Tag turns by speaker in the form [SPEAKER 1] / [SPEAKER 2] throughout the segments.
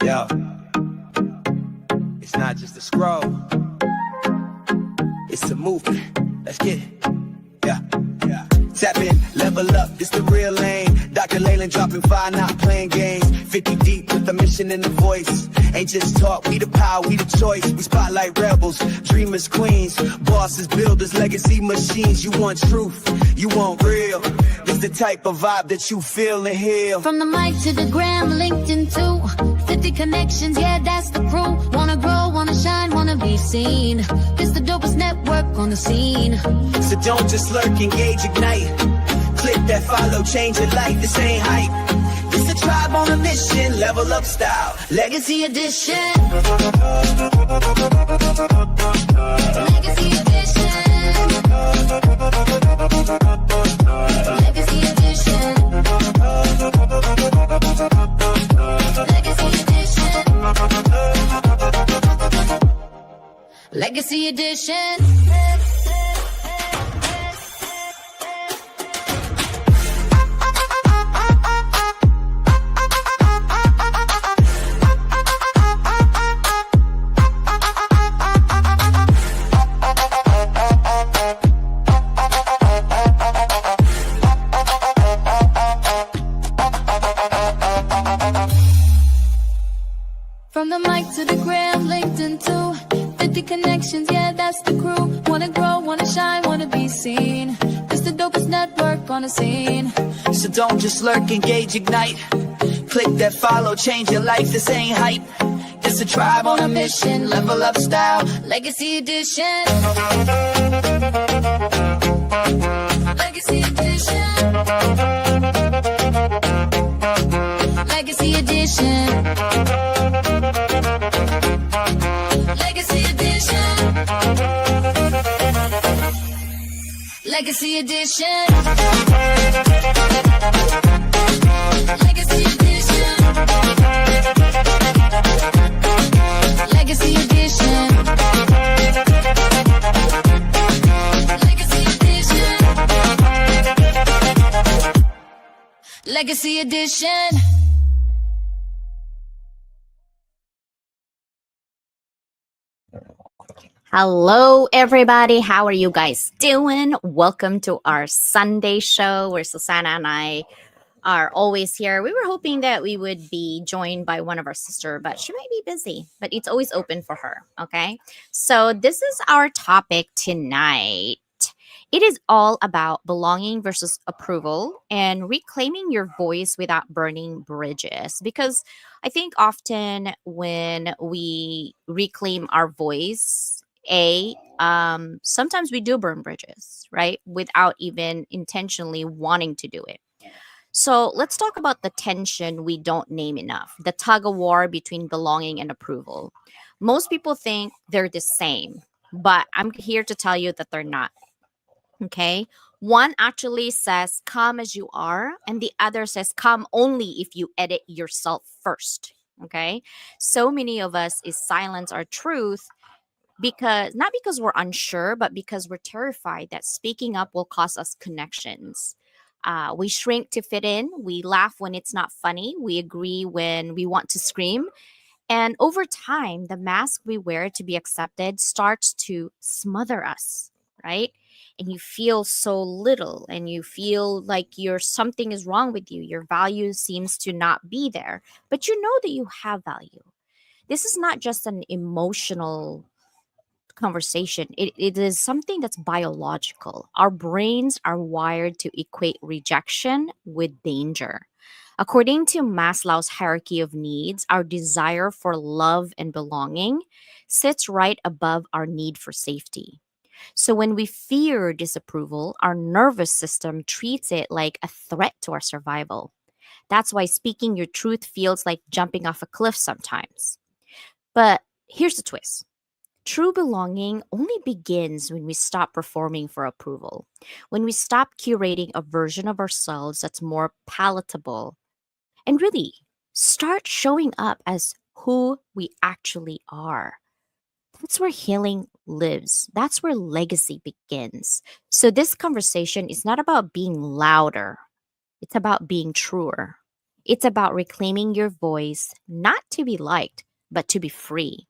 [SPEAKER 1] Yo, it's not just a scroll, it's a movement. Let's get it. Yeah. Tap in, level up, this the real lane. Dr. Leyland dropping 5, not playing games. 50 deep with the mission and the voice. Ain't just talk, we the power, we the choice. We spotlight rebels, dreamers, queens, bosses, builders, legacy machines. You want truth, you want real. It's the type of vibe that you feel and heal.
[SPEAKER 2] From the mic to the gram, LinkedIn too. 50 connections, yeah, that's the crew. Wanna grow, wanna shine, wanna be seen. It's the dopest network on the scene.
[SPEAKER 1] So don't just lurk, engage, ignite. Click that follow, change your life, this ain't hype. This a tribe on a mission, level up style.
[SPEAKER 2] Legacy edition. Legacy edition. Legacy edition. Legacy edition. Legacy edition. From the mic to the gram, LinkedIn too. 50 connections, yeah, that's the crew. Wanna grow, wanna shine, wanna be seen. It's the dopest network on the scene.
[SPEAKER 1] So don't just lurk, engage, ignite. Click that follow, change your life, this ain't hype. It's a tribe on a mission, level up style.
[SPEAKER 2] Legacy edition. Legacy edition. Legacy edition. Legacy edition. Legacy edition. Legacy edition. Legacy edition. Legacy edition. Legacy edition.
[SPEAKER 3] Hello, everybody. How are you guys doing? Welcome to our Sunday show where Susannah and I are always here. We were hoping that we would be joined by one of our sister, but she might be busy, but it's always open for her. Okay. So this is our topic tonight. It is all about belonging versus approval and reclaiming your voice without burning bridges. Because I think often when we reclaim our voice, sometimes we do burn bridges, right? Without even intentionally wanting to do it. So let's talk about the tension we don't name enough, the tug of war between belonging and approval. Most people think they're the same, but I'm here to tell you that they're not. Okay. One actually says, come as you are, and the other says, come only if you edit yourself first. Okay. So many of us is silence our truth because not because we're unsure, but because we're terrified that speaking up will cost us connections. We shrink to fit in. We laugh when it's not funny. We agree when we want to scream. And over time, the mask we wear to be accepted starts to smother us, right? And you feel so little and you feel like something is wrong with you. Your value seems to not be there, but you know that you have value. This is not just an emotional conversation. It is something that's biological. Our brains are wired to equate rejection with danger. According to Maslow's hierarchy of needs, our desire for love and belonging sits right above our need for safety. So when we fear disapproval, our nervous system treats it like a threat to our survival. That's why speaking your truth feels like jumping off a cliff sometimes. But here's the twist. True belonging only begins when we stop performing for approval, when we stop curating a version of ourselves that's more palatable, and really start showing up as who we actually are. That's where healing lives. That's where legacy begins. So this conversation is not about being louder. It's about being truer. It's about reclaiming your voice, not to be liked, but to be free.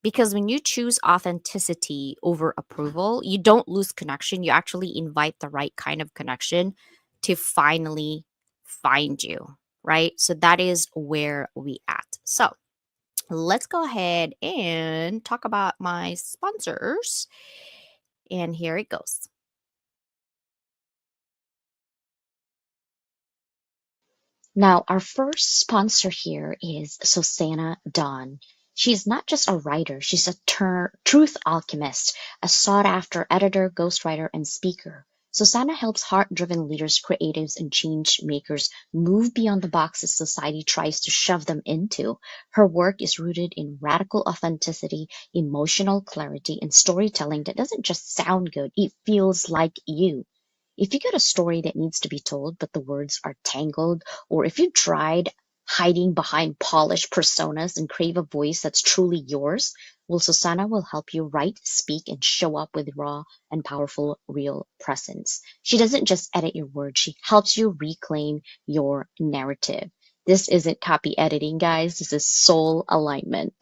[SPEAKER 3] Because when you choose authenticity over approval, you don't lose connection. You actually invite the right kind of connection to finally find you, right? So that is where we at. So let's go ahead and talk about my sponsors. And here it goes.
[SPEAKER 4] Now, our first sponsor here is Susannah Dawn. She's not just a writer, she's a truth alchemist, a sought after editor, ghostwriter, and speaker. Susannah helps heart driven leaders, creatives, and change makers move beyond the boxes society tries to shove them into. Her work is rooted in radical authenticity, emotional clarity, and storytelling that doesn't just sound good, it feels like you. If you got a story that needs to be told, but the words are tangled, or if you tried hiding behind polished personas and crave a voice that's truly yours, well, Susanna will help you write, speak, and show up with raw and powerful, real presence. She doesn't just edit your words, she helps you reclaim your narrative. This isn't copy editing, guys. This is soul alignment.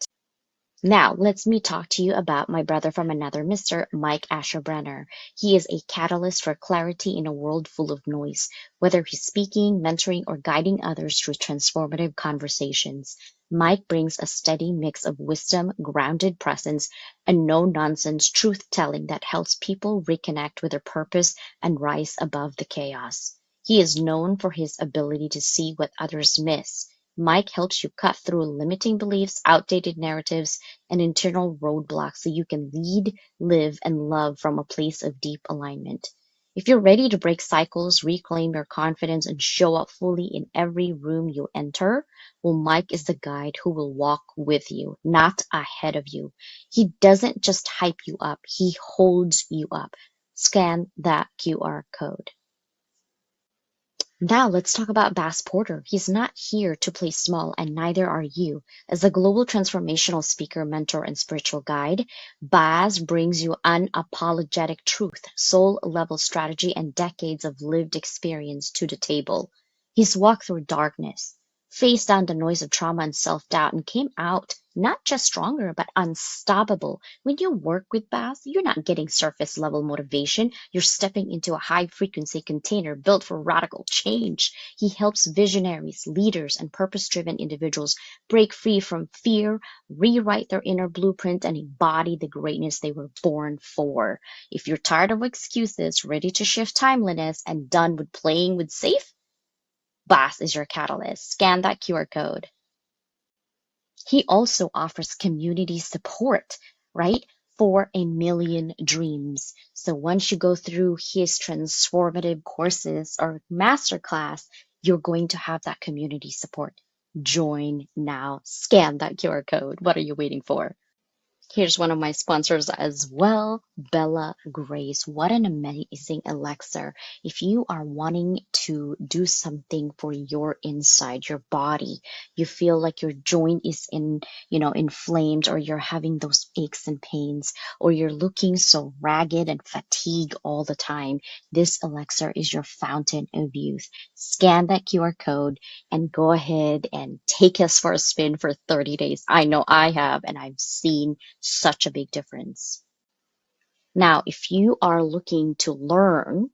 [SPEAKER 4] Now, let's me talk to you about my brother from another Mr. Mike Asherbrenner. He is a catalyst for clarity in a world full of noise, whether he's speaking, mentoring, or guiding others through transformative conversations. Mike brings a steady mix of wisdom, grounded presence, and no nonsense truth telling that helps people reconnect with their purpose and rise above the chaos. He is known for his ability to see what others miss. Mike helps you cut through limiting beliefs, outdated narratives, and internal roadblocks so you can lead, live, and love from a place of deep alignment. If you're ready to break cycles, reclaim your confidence, and show up fully in every room you enter, well, Mike is the guide who will walk with you, not ahead of you. He doesn't just hype you up, he holds you up. Scan that QR code. Now let's talk about Bass Porter. He's not here to play small, and neither are you. As a global transformational speaker, mentor, and spiritual guide, Baz brings you unapologetic truth, soul level strategy, and decades of lived experience to the table. He's walked through darkness, faced down the noise of trauma and self doubt, and came out not just stronger, but unstoppable. When you work with Baz, you're not getting surface level motivation. You're stepping into a high frequency container built for radical change. He helps visionaries, leaders, and purpose driven individuals break free from fear, rewrite their inner blueprint, and embody the greatness they were born for. If you're tired of excuses, ready to shift timeliness, and done with playing with safe, Baz is your catalyst. Scan that QR code. He also offers community support, right? For a million dreams. So once you go through his transformative courses or masterclass, you're going to have that community support. Join now. Scan that QR code. What are you waiting for? Here's one of my sponsors as well, Bella Grace. What an amazing elixir. If you are wanting to do something for your inside, your body, you feel like your joint is inflamed, or you're having those aches and pains, or you're looking so ragged and fatigued all the time, this elixir is your fountain of youth. Scan that QR code and go ahead and take us for a spin for 30 days. I know I have, and I've seen such a big difference. Now, if you are looking to learn,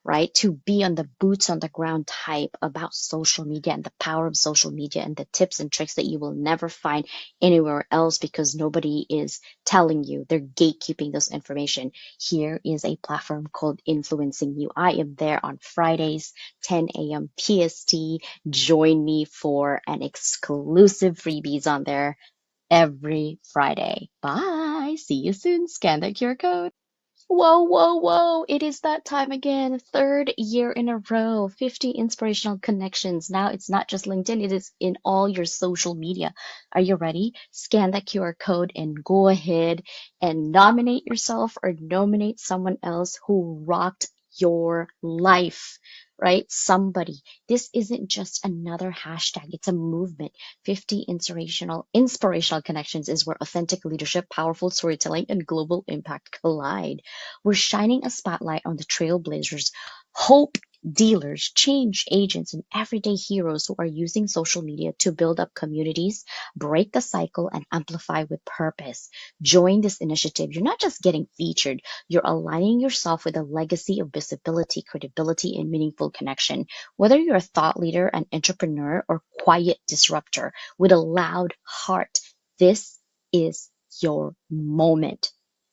[SPEAKER 4] right, to be on the boots on the ground type about social media and the power of social media and the tips and tricks that you will never find anywhere else because nobody is telling you, they're gatekeeping this information. Here is a platform called Influencing You. I am there on Fridays, 10 a.m. PST. Join me for an exclusive freebies on there every Friday. Bye. See you soon. Scan that QR code. Whoa, whoa, whoa. It is that time again. Third year in a row. 50 inspirational connections. Now it's not just LinkedIn, it is in all your social media. Are you ready? Scan that QR code and go ahead and nominate yourself or nominate someone else who rocked your life, right? Somebody. This isn't just another hashtag, it's a movement. 50 inspirational connections is where authentic leadership, powerful storytelling, and global impact collide. We're shining a spotlight on the trailblazers, hope Dealers, change agents, and everyday heroes who are using social media to build up communities, break the cycle, and amplify with purpose. Join this initiative. You're not just getting featured, you're aligning yourself with a legacy of visibility, credibility, and meaningful connection. Whether you're a thought leader, an entrepreneur, or quiet disruptor with a loud heart, this is your moment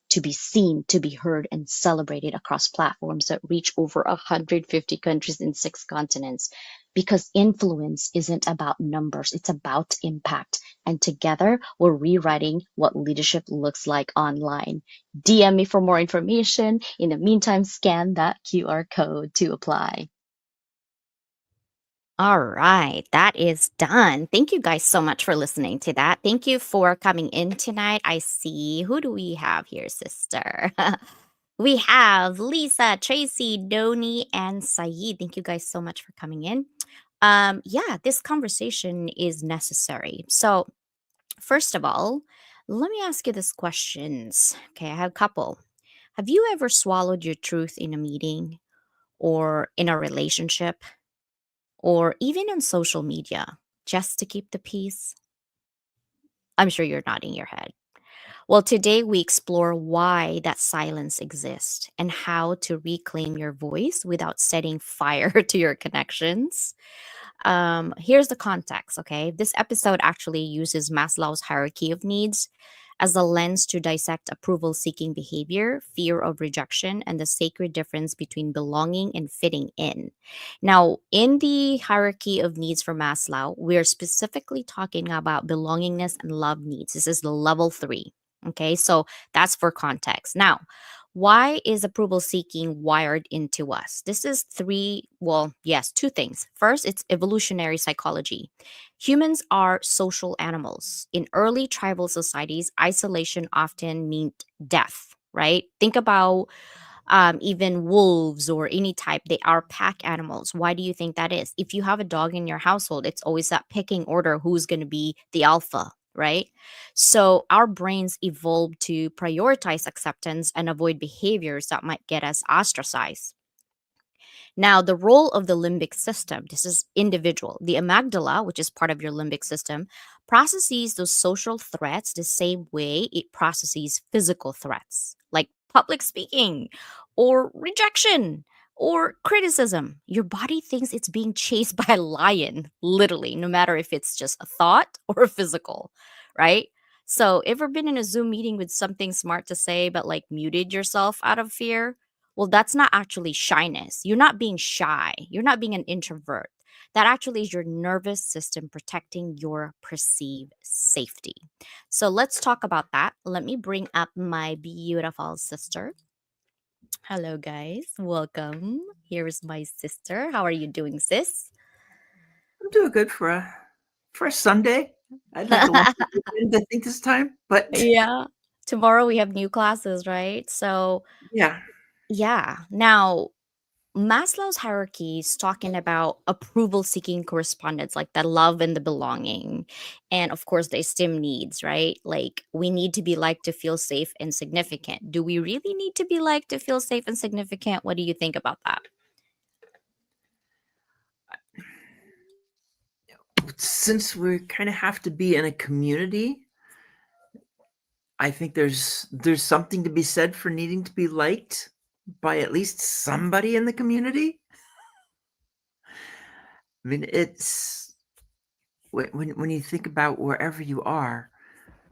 [SPEAKER 4] to be seen, to be heard, and celebrated across platforms that reach over 150 countries in 6 continents. Because influence isn't about numbers, it's about impact. And together, we're rewriting what leadership looks like online. DM me for more information. In the meantime, scan that QR code to apply.
[SPEAKER 3] All right, that is done. Thank you guys so much for listening to that. Thank you for coming in tonight. I see. Who do we have here, sister? We have Lisa, Tracy, Doni, and Saeed. Thank you guys so much for coming in. Yeah, this conversation is necessary. So, first of all, let me ask you these questions. Okay, I have a couple. Have you ever swallowed your truth in a meeting or in a relationship or even on social media just to keep the peace? I'm sure you're nodding your head. Well, today we explore why that silence exists and how to reclaim your voice without setting fire to your connections. Here's the context, okay? This episode actually uses Maslow's hierarchy of needs as a lens to dissect approval seeking behavior, fear of rejection, and the sacred difference between belonging and fitting in. Now, in the hierarchy of needs for Maslow, we're specifically talking about belongingness and love needs. This is the level 3. Okay, so that's for context. Now, why is approval seeking wired into us? This is yes, two things. First, it's evolutionary psychology. Humans are social animals. In early tribal societies, isolation often meant death, right? Think about even wolves or any type, they are pack animals. Why do you think that is? If you have a dog in your household, it's always that picking order who's going to be the alpha, right? So our brains evolved to prioritize acceptance and avoid behaviors that might get us ostracized. Now, the role of the limbic system, this is individual. The amygdala, which is part of your limbic system, processes those social threats the same way it processes physical threats, like public speaking or rejection or criticism. Your body thinks it's being chased by a lion, literally, no matter if it's just a thought or a physical, right? So, ever been in a Zoom meeting with something smart to say, but like muted yourself out of fear? Well, that's not actually shyness. You're not being shy. You're not being an introvert. That actually is your nervous system protecting your perceived safety. So let's talk about that. Let me bring up my beautiful sister. Hello, guys. Welcome. Here is my sister. How are you doing, sis?
[SPEAKER 5] I'm doing good for a Sunday. I'd like a longer weekend, I think, this time, but
[SPEAKER 3] Yeah. Tomorrow we have new classes, right? So,
[SPEAKER 5] yeah.
[SPEAKER 3] yeah. Now, Maslow's hierarchy is talking about approval seeking correspondence, like the love and the belonging. And of course, the esteem needs, right? Like we need to be liked to feel safe and significant. Do we really need to be liked to feel safe and significant? What do you think about that?
[SPEAKER 5] Since we kind of have to be in a community, I think there's something to be said for needing to be liked by at least somebody in the community. I mean, it's when you think about wherever you are,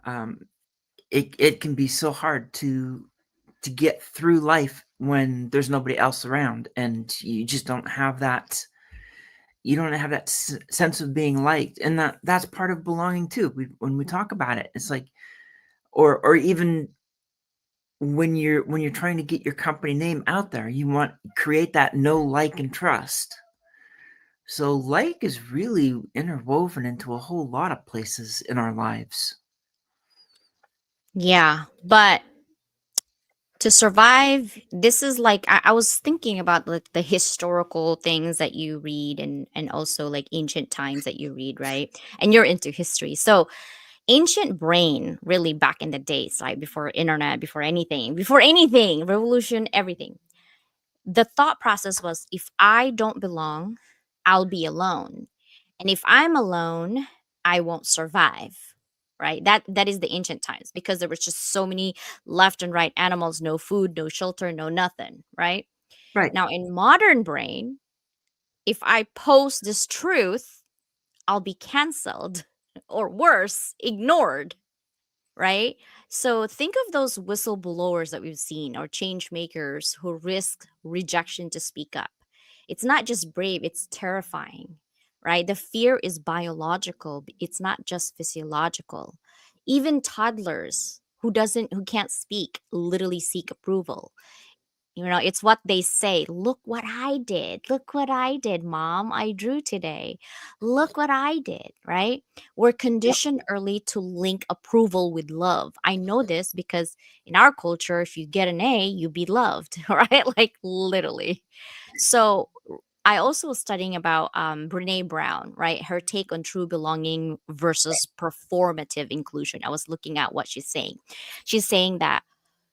[SPEAKER 5] um, it can be so hard to get through life when there's nobody else around, and you just don't have that. You don't have that sense of being liked, and that's part of belonging too. When we talk about it, it's like, or even when you're trying to get your company name out there, you want create that know, like, and trust. So like is really interwoven into a whole lot of places in our lives.
[SPEAKER 3] Yeah, but to survive, this is like I was thinking about like the historical things that you read and also like ancient times that you read, right? And you're into history. So ancient brain really back in the days, like before internet, before anything, revolution, everything. The thought process was, if I don't belong, I'll be alone. And if I'm alone, I won't survive. Right? That is the ancient times, because there was just so many left and right animals, no food, no shelter, no nothing, right?
[SPEAKER 5] Right.
[SPEAKER 3] Now in modern brain, if I post this truth, I'll be canceled or worse, ignored, right? So think of those whistleblowers that we've seen, or change makers who risk rejection to speak up. It's not just brave, it's terrifying, right? The fear is biological, it's not just physiological. Even toddlers who can't speak literally seek approval. It's what they say. Look what I did. Look what I did, mom. I drew today. Look what I did, right? We're
[SPEAKER 5] Yep.
[SPEAKER 3] conditioned early to link approval with love. I know this because in our culture, if you get an A, you be loved, right? Like literally. So I also was studying about Brene Brown, right? Her take on true belonging versus performative inclusion. I was looking at what she's saying. She's saying that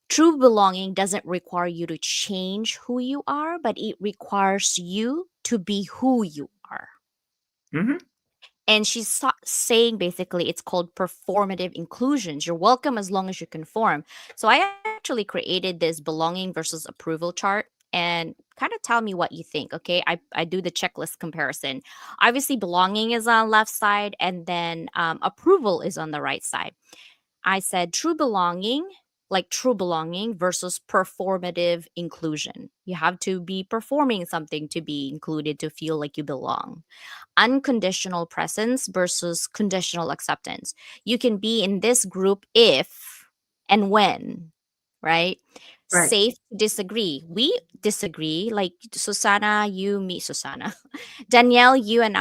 [SPEAKER 3] true belonging doesn't require you to change who you are, but it requires you to be who you are.
[SPEAKER 5] Hmm.
[SPEAKER 3] And she's saying basically it's called performative inclusions. You're welcome as long as you conform. So I actually created this belonging versus approval chart, and kind of tell me what you think. Okay. I do the checklist comparison. Obviously, belonging is on left side, and then approval is on the right side. I said true belonging versus performative inclusion. You have to be performing something to be included, to feel like you belong. Unconditional presence versus conditional acceptance. You can be in this group if and when, right?
[SPEAKER 5] Right.
[SPEAKER 3] Safe to disagree. We disagree. Like Susanna, you, me, Susanna. Danielle, you and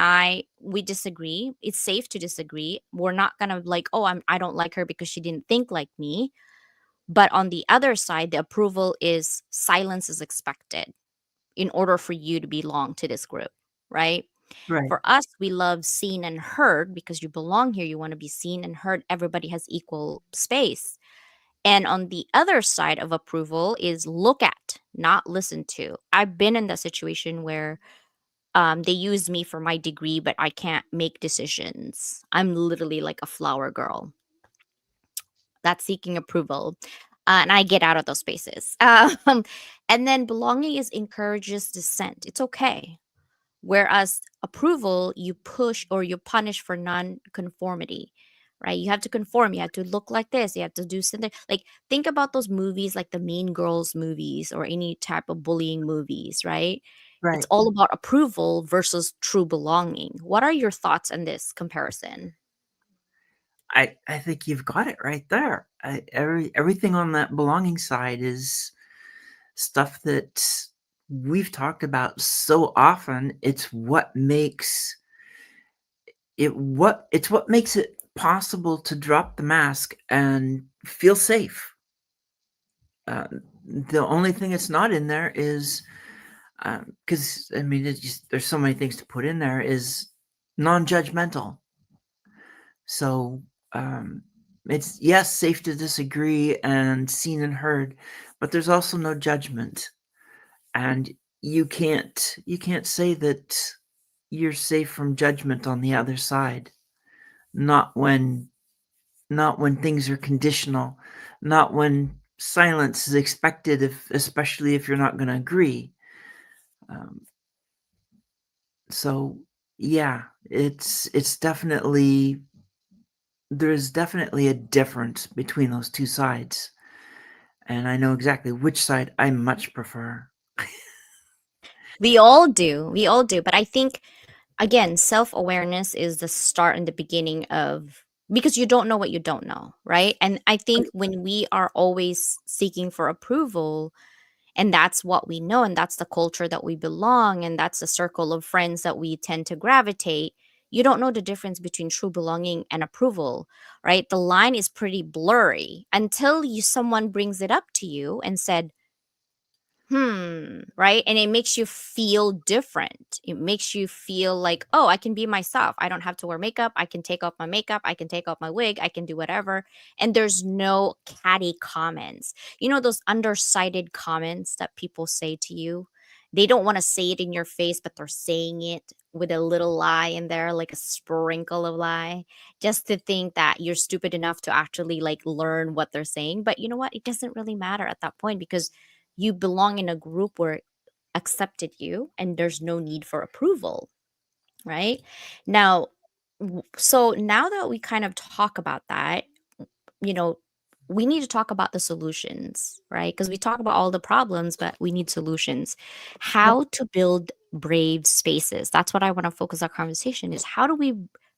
[SPEAKER 3] we disagree. It's safe to disagree. We're not gonna like, oh, I don't like her because she didn't think like me. But on the other side, the approval is silence is expected in order for you to belong to this group, right?
[SPEAKER 5] Right.
[SPEAKER 3] For us, we love seen and heard because you belong here. You want to be seen and heard. Everybody has equal space. And on the other side of approval is look at, not listen to. I've been in that situation where they use me for my degree, but I can't make decisions. I'm literally like a flower girl that's seeking approval. And I get out of those spaces. And then belonging is encourages dissent. It's okay. Whereas approval, you push or you punish for non-conformity, right? You have to conform. You have to look like this. You have to do something. Like think about those movies, like the Mean Girls movies or any type of bullying movies, right? It's
[SPEAKER 5] Right.
[SPEAKER 3] all about approval versus true belonging. What are your thoughts on this comparison?
[SPEAKER 5] I think you've got it right there. Everything on that belonging side is stuff that we've talked about so often. It's what makes it possible to drop the mask and feel safe. Uh, the only thing that's not in there is, because I mean, there's so many things to put in there, is non-judgmental. So it's, yes, safe to disagree and seen and heard, but there's also no judgment, and you can't say that you're safe from judgment on the other side. Not when not when things are conditional, not when silence is expected, especially if you're not going to agree. Um, so yeah, it's definitely there's definitely a difference between those two sides, and I know exactly which side I much prefer.
[SPEAKER 3] We all do. We all do. But I think, again, self awareness is the start and the beginning of, because you don't know what you don't know, right? And I think when we are always seeking for approval, and that's what we know, and that's the culture that we belong, and that's the circle of friends that we tend to gravitate, you don't know the difference between true belonging and approval, right? The line is pretty blurry until someone brings it up to you and said, right? And it makes you feel different. It makes you feel like, oh, I can be myself. I don't have to wear makeup. I can take off my makeup. I can take off my wig. I can do whatever. And there's no catty comments. Those undersided comments that people say to you. They don't want to say it in your face, but they're saying it with a little lie in there, like a sprinkle of lie, just to think that you're stupid enough to actually like learn what they're saying. But you know what? It doesn't really matter at that point because you belong in a group where accepted you and there's no need for approval, right? Now, so now that we kind of talk about that, you know, we need to talk about the solutions, right? Because we talk about all the problems, but we need solutions. How to build brave spaces. That's what I want to focus our conversation is how do we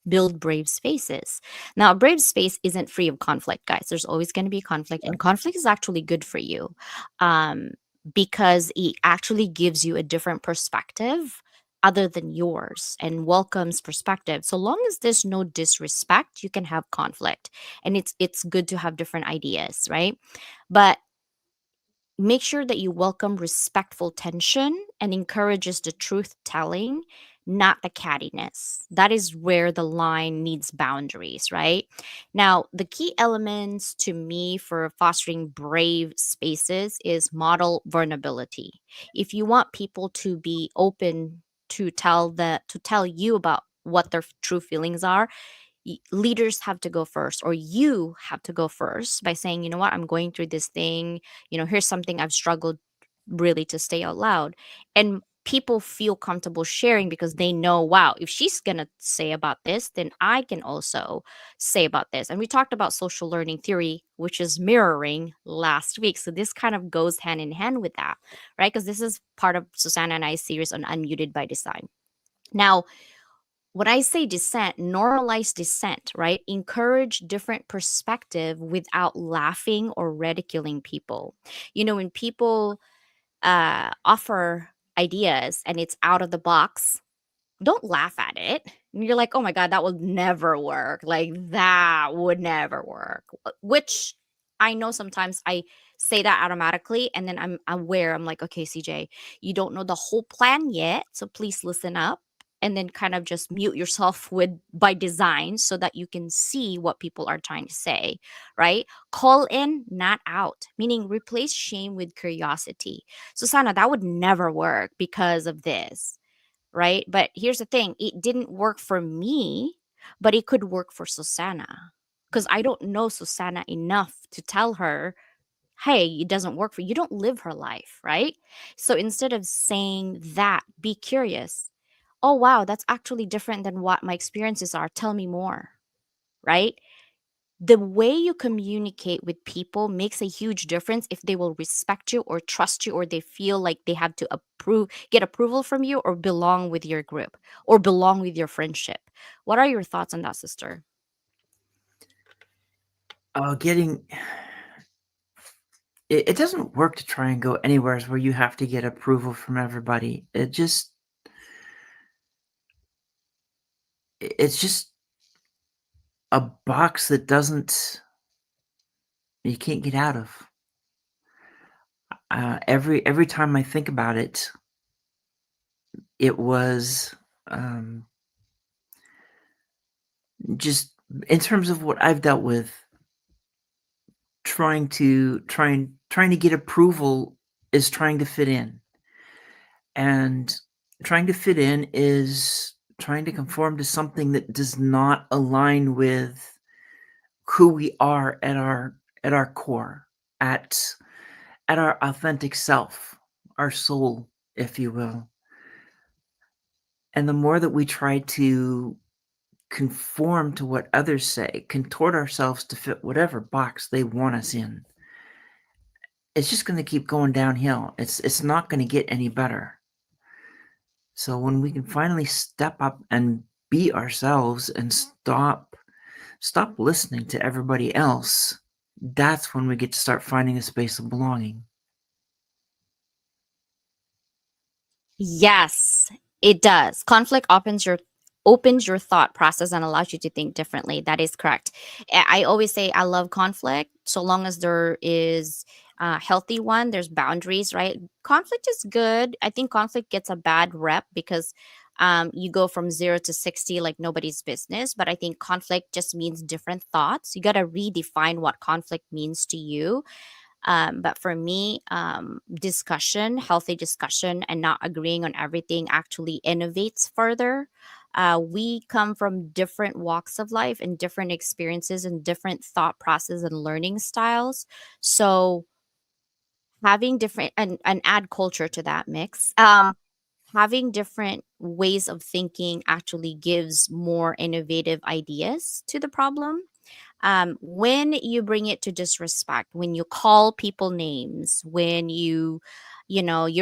[SPEAKER 3] build brave spaces? Now, a brave space isn't free of conflict, guys. There's always going to be conflict, and conflict is actually good for you. Um, because it actually gives you a different perspective other than yours and welcomes perspective. So long as there's no disrespect, you can have conflict, and it's good to have different ideas, right? But make sure that you welcome respectful tension and encourages the truth telling, not the cattiness. That is where the line needs boundaries, right? Now, the key elements to me for fostering brave spaces is model vulnerability. If you want people to be open to tell you about what their true feelings are, leaders have to go first, or you have to go first by saying, you know what, I'm going through this thing, here's something I've struggled really to stay out loud. And people feel comfortable sharing because they know, wow, if she's gonna say about this, then I can also say about this. And we talked about social learning theory, which is mirroring last week, so this kind of goes hand in hand with that, right? Because this is part of Susanna and I's series on Unmuted by Design. Now, when I say dissent, normalize dissent, right? Encourage different perspective without laughing or ridiculing people. When people offer ideas and it's out of the box, don't laugh at it. And you're like, oh my God, that would never work. Like, that would never work. Which I know sometimes I say that automatically. And then I'm aware, I'm like, okay, CJ, you don't know the whole plan yet. So please listen up. And then kind of just mute yourself with by design so that you can see what people are trying to say, right? Call in, not out, meaning replace shame with curiosity. Susanna, that would never work because of this, right? But here's the thing, it didn't work for me, but it could work for Susanna because I don't know Susanna enough to tell her, hey, it doesn't work for you. You don't live her life, right? So instead of saying that, be curious. Oh, wow, that's actually different than what my experiences are. Tell me more, right? The way you communicate with people makes a huge difference if they will respect you or trust you or they feel like they have to get approval from you or belong with your group or belong with your friendship. What are your thoughts on that, sister?
[SPEAKER 5] Getting it doesn't work to try and go anywhere where you have to get approval from everybody. It's just a box that doesn't you can't get out of. Every time I think about it, it was just in terms of what I've dealt with, trying to get approval is trying to fit in, and trying to fit in is trying to conform to something that does not align with who we are at our core, at our authentic self, our soul, if you will. And the more that we try to conform to what others say, contort ourselves to fit whatever box they want us in, it's just going to keep going downhill. It's not going to get any better. So when we can finally step up and be ourselves and stop listening to everybody else, that's when we get to start finding a space of belonging.
[SPEAKER 3] Yes, it does. Conflict opens your thought process and allows you to think differently. That is correct. I always say I love conflict so long as there is a healthy one. There's boundaries, right? Conflict is good. I think conflict gets a bad rep because you go from 0 to 60 like nobody's business. But I think conflict just means different thoughts. You got to redefine what conflict means to you. But for me, discussion, healthy discussion, and not agreeing on everything actually innovates further. We come from different walks of life and different experiences and different thought process and learning styles. So having different and add culture to that mix. Having different ways of thinking actually gives more innovative ideas to the problem. When you bring it to disrespect, when you call people names, when you're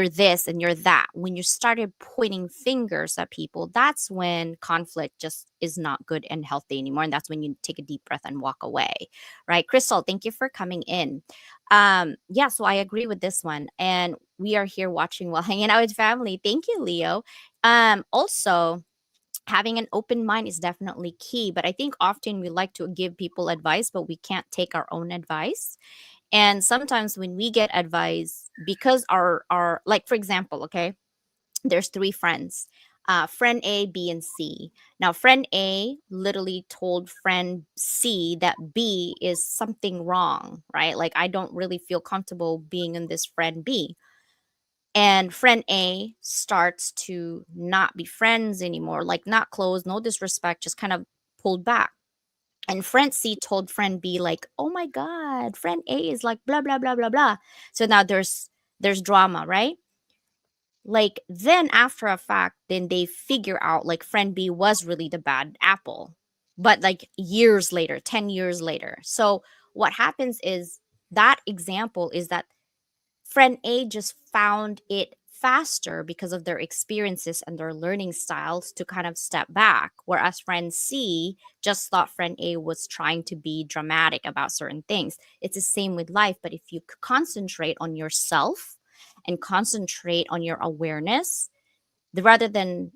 [SPEAKER 3] this and you're that, when you started pointing fingers at people, that's when conflict just is not good and healthy anymore. And that's when you take a deep breath and walk away. Right? Crystal, thank you for coming in. Yeah, so I agree with this one. And we are here watching while hanging out with family. Thank you, Leo. Also, having an open mind is definitely key, but I think often we like to give people advice but we can't take our own advice. And sometimes when we get advice, because our like, for example, okay, there's three friends, friend A, B, and C. Now friend A literally told friend C that B is something wrong, right? Like, I don't really feel comfortable being in this friend B. And friend A starts to not be friends anymore, like not close, no disrespect, just kind of pulled back. And friend C told friend B, like, oh my God, friend A is like blah blah blah blah blah. So now there's drama, right? Like, then after a fact, then they figure out like friend B was really the bad apple. But like years later, 10 years later. So what happens is, that example is that friend A just found it faster because of their experiences and their learning styles to kind of step back. Whereas friend C just thought friend A was trying to be dramatic about certain things. It's the same with life, but if you concentrate on yourself and concentrate on your awareness, rather than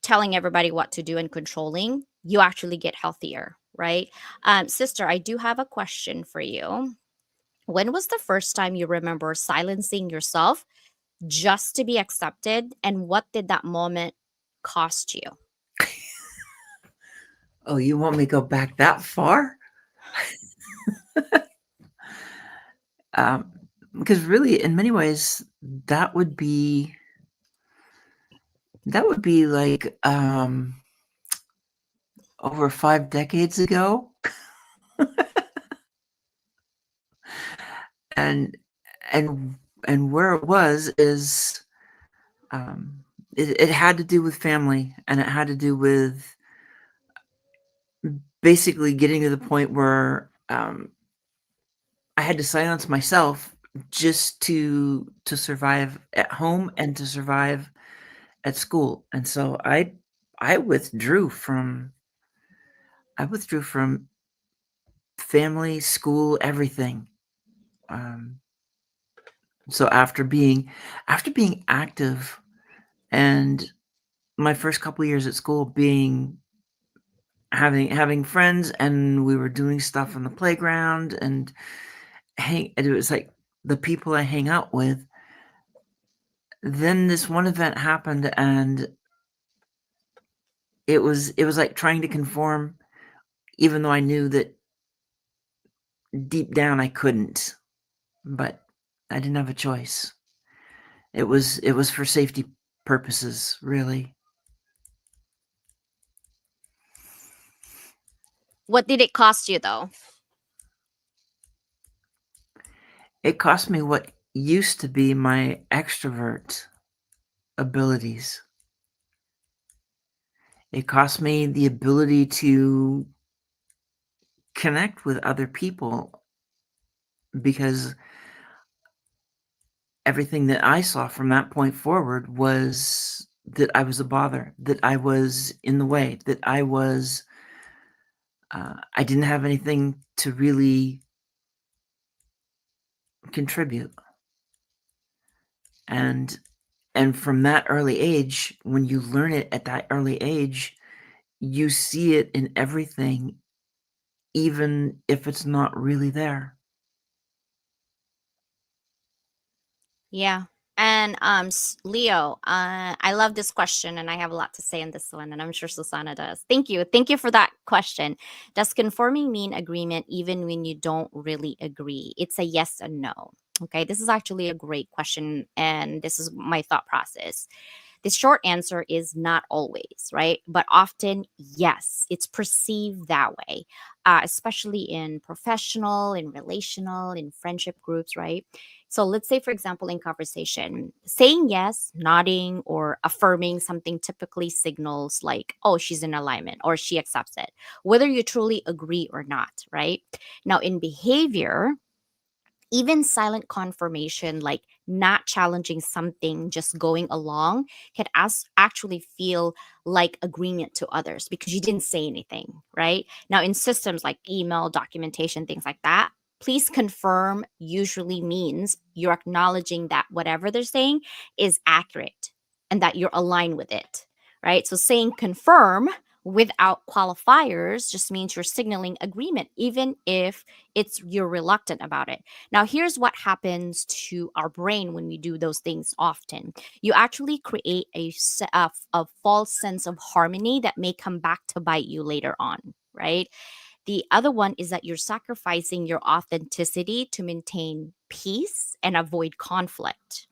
[SPEAKER 3] telling everybody what to do and controlling, you actually get healthier, right? Sister, I do have a question for you. When was the first time you remember silencing yourself just to be accepted, and what did that moment cost you?
[SPEAKER 5] Oh, you want me to go back that far? Um, because really, in many ways, that would be like over 5 decades ago. And and and where it was is, um, it had to do with family, and it had to do with basically getting to the point where, I had to silence myself just to survive at home and to survive at school. And so I withdrew from I withdrew from family, school, everything. Um, so after being active, and my first couple of years at school being having friends, and we were doing stuff on the playground, and it was like the people I hang out with. Then this one event happened, and it was like trying to conform, even though I knew that deep down I couldn't, but I didn't have a choice. It was for safety purposes, really.
[SPEAKER 3] What did it cost you though?
[SPEAKER 5] It cost me what used to be my extrovert abilities. It cost me the ability to connect with other people, because everything that I saw from that point forward was that I was a bother, that I was in the way, that I didn't have anything to really contribute. And from that early age, when you learn it at that early age, you see it in everything, even if it's not really there.
[SPEAKER 3] Yeah. And Leo, I love this question, and I have a lot to say on this one, and I'm sure Susanna does. Thank you for that question. Does conforming mean agreement even when you don't really agree? It's a yes and no. Okay, this is actually a great question, and this is my thought process. The short answer is not always, right? But often, yes, it's perceived that way, especially in professional, in relational, in friendship groups, right? So let's say, for example, in conversation, saying yes, nodding, or affirming something typically signals like, oh, she's in alignment or she accepts it, whether you truly agree or not, right? Now, in behavior, even silent confirmation, like not challenging something, just going along, can actually feel like agreement to others because you didn't say anything, right? Now, in systems like email, documentation, things like that, please confirm usually means you're acknowledging that whatever they're saying is accurate and that you're aligned with it, right? So saying confirm without qualifiers just means you're signaling agreement, even if it's you're reluctant about it. Now, here's what happens to our brain when we do those things often. You actually create a false sense of harmony that may come back to bite you later on, right? The other one is that you're sacrificing your authenticity to maintain peace and avoid conflict.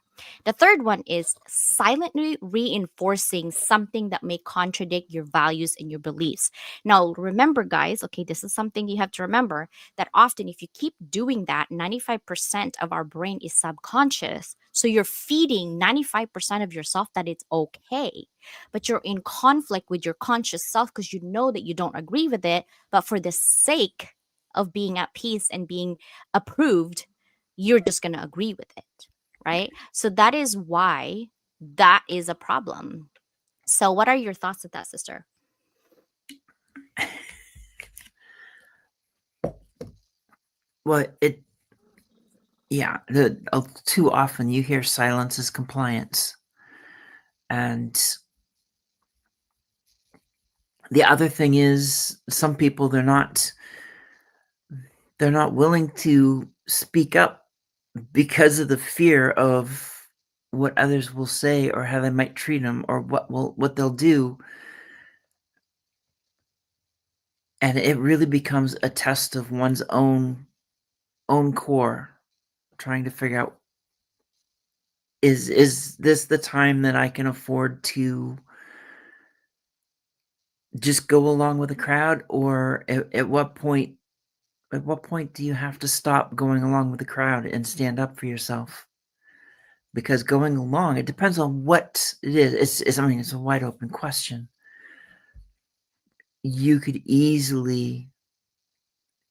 [SPEAKER 3] The third one is silently reinforcing something that may contradict your values and your beliefs. Now, remember, guys, okay, this is something you have to remember that often if you keep doing that, 95% of our brain is subconscious. So you're feeding 95% of yourself that it's okay, but you're in conflict with your conscious self because you know that you don't agree with it. But for the sake of being at peace and being approved, you're just going to agree with it, right? So that is why that is a problem. So, what are your thoughts of that, sister?
[SPEAKER 5] Well, yeah, too often you hear silence is compliance. And the other thing is some people they're not willing to speak up because of the fear of what others will say or how they might treat them or what they'll do. And it really becomes a test of one's own core, trying to figure out, is this the time that I can afford to just go along with the crowd, or at what point do you have to stop going along with the crowd and stand up for yourself? Because going along, it depends on what it is. I mean, it's a wide open question. You could easily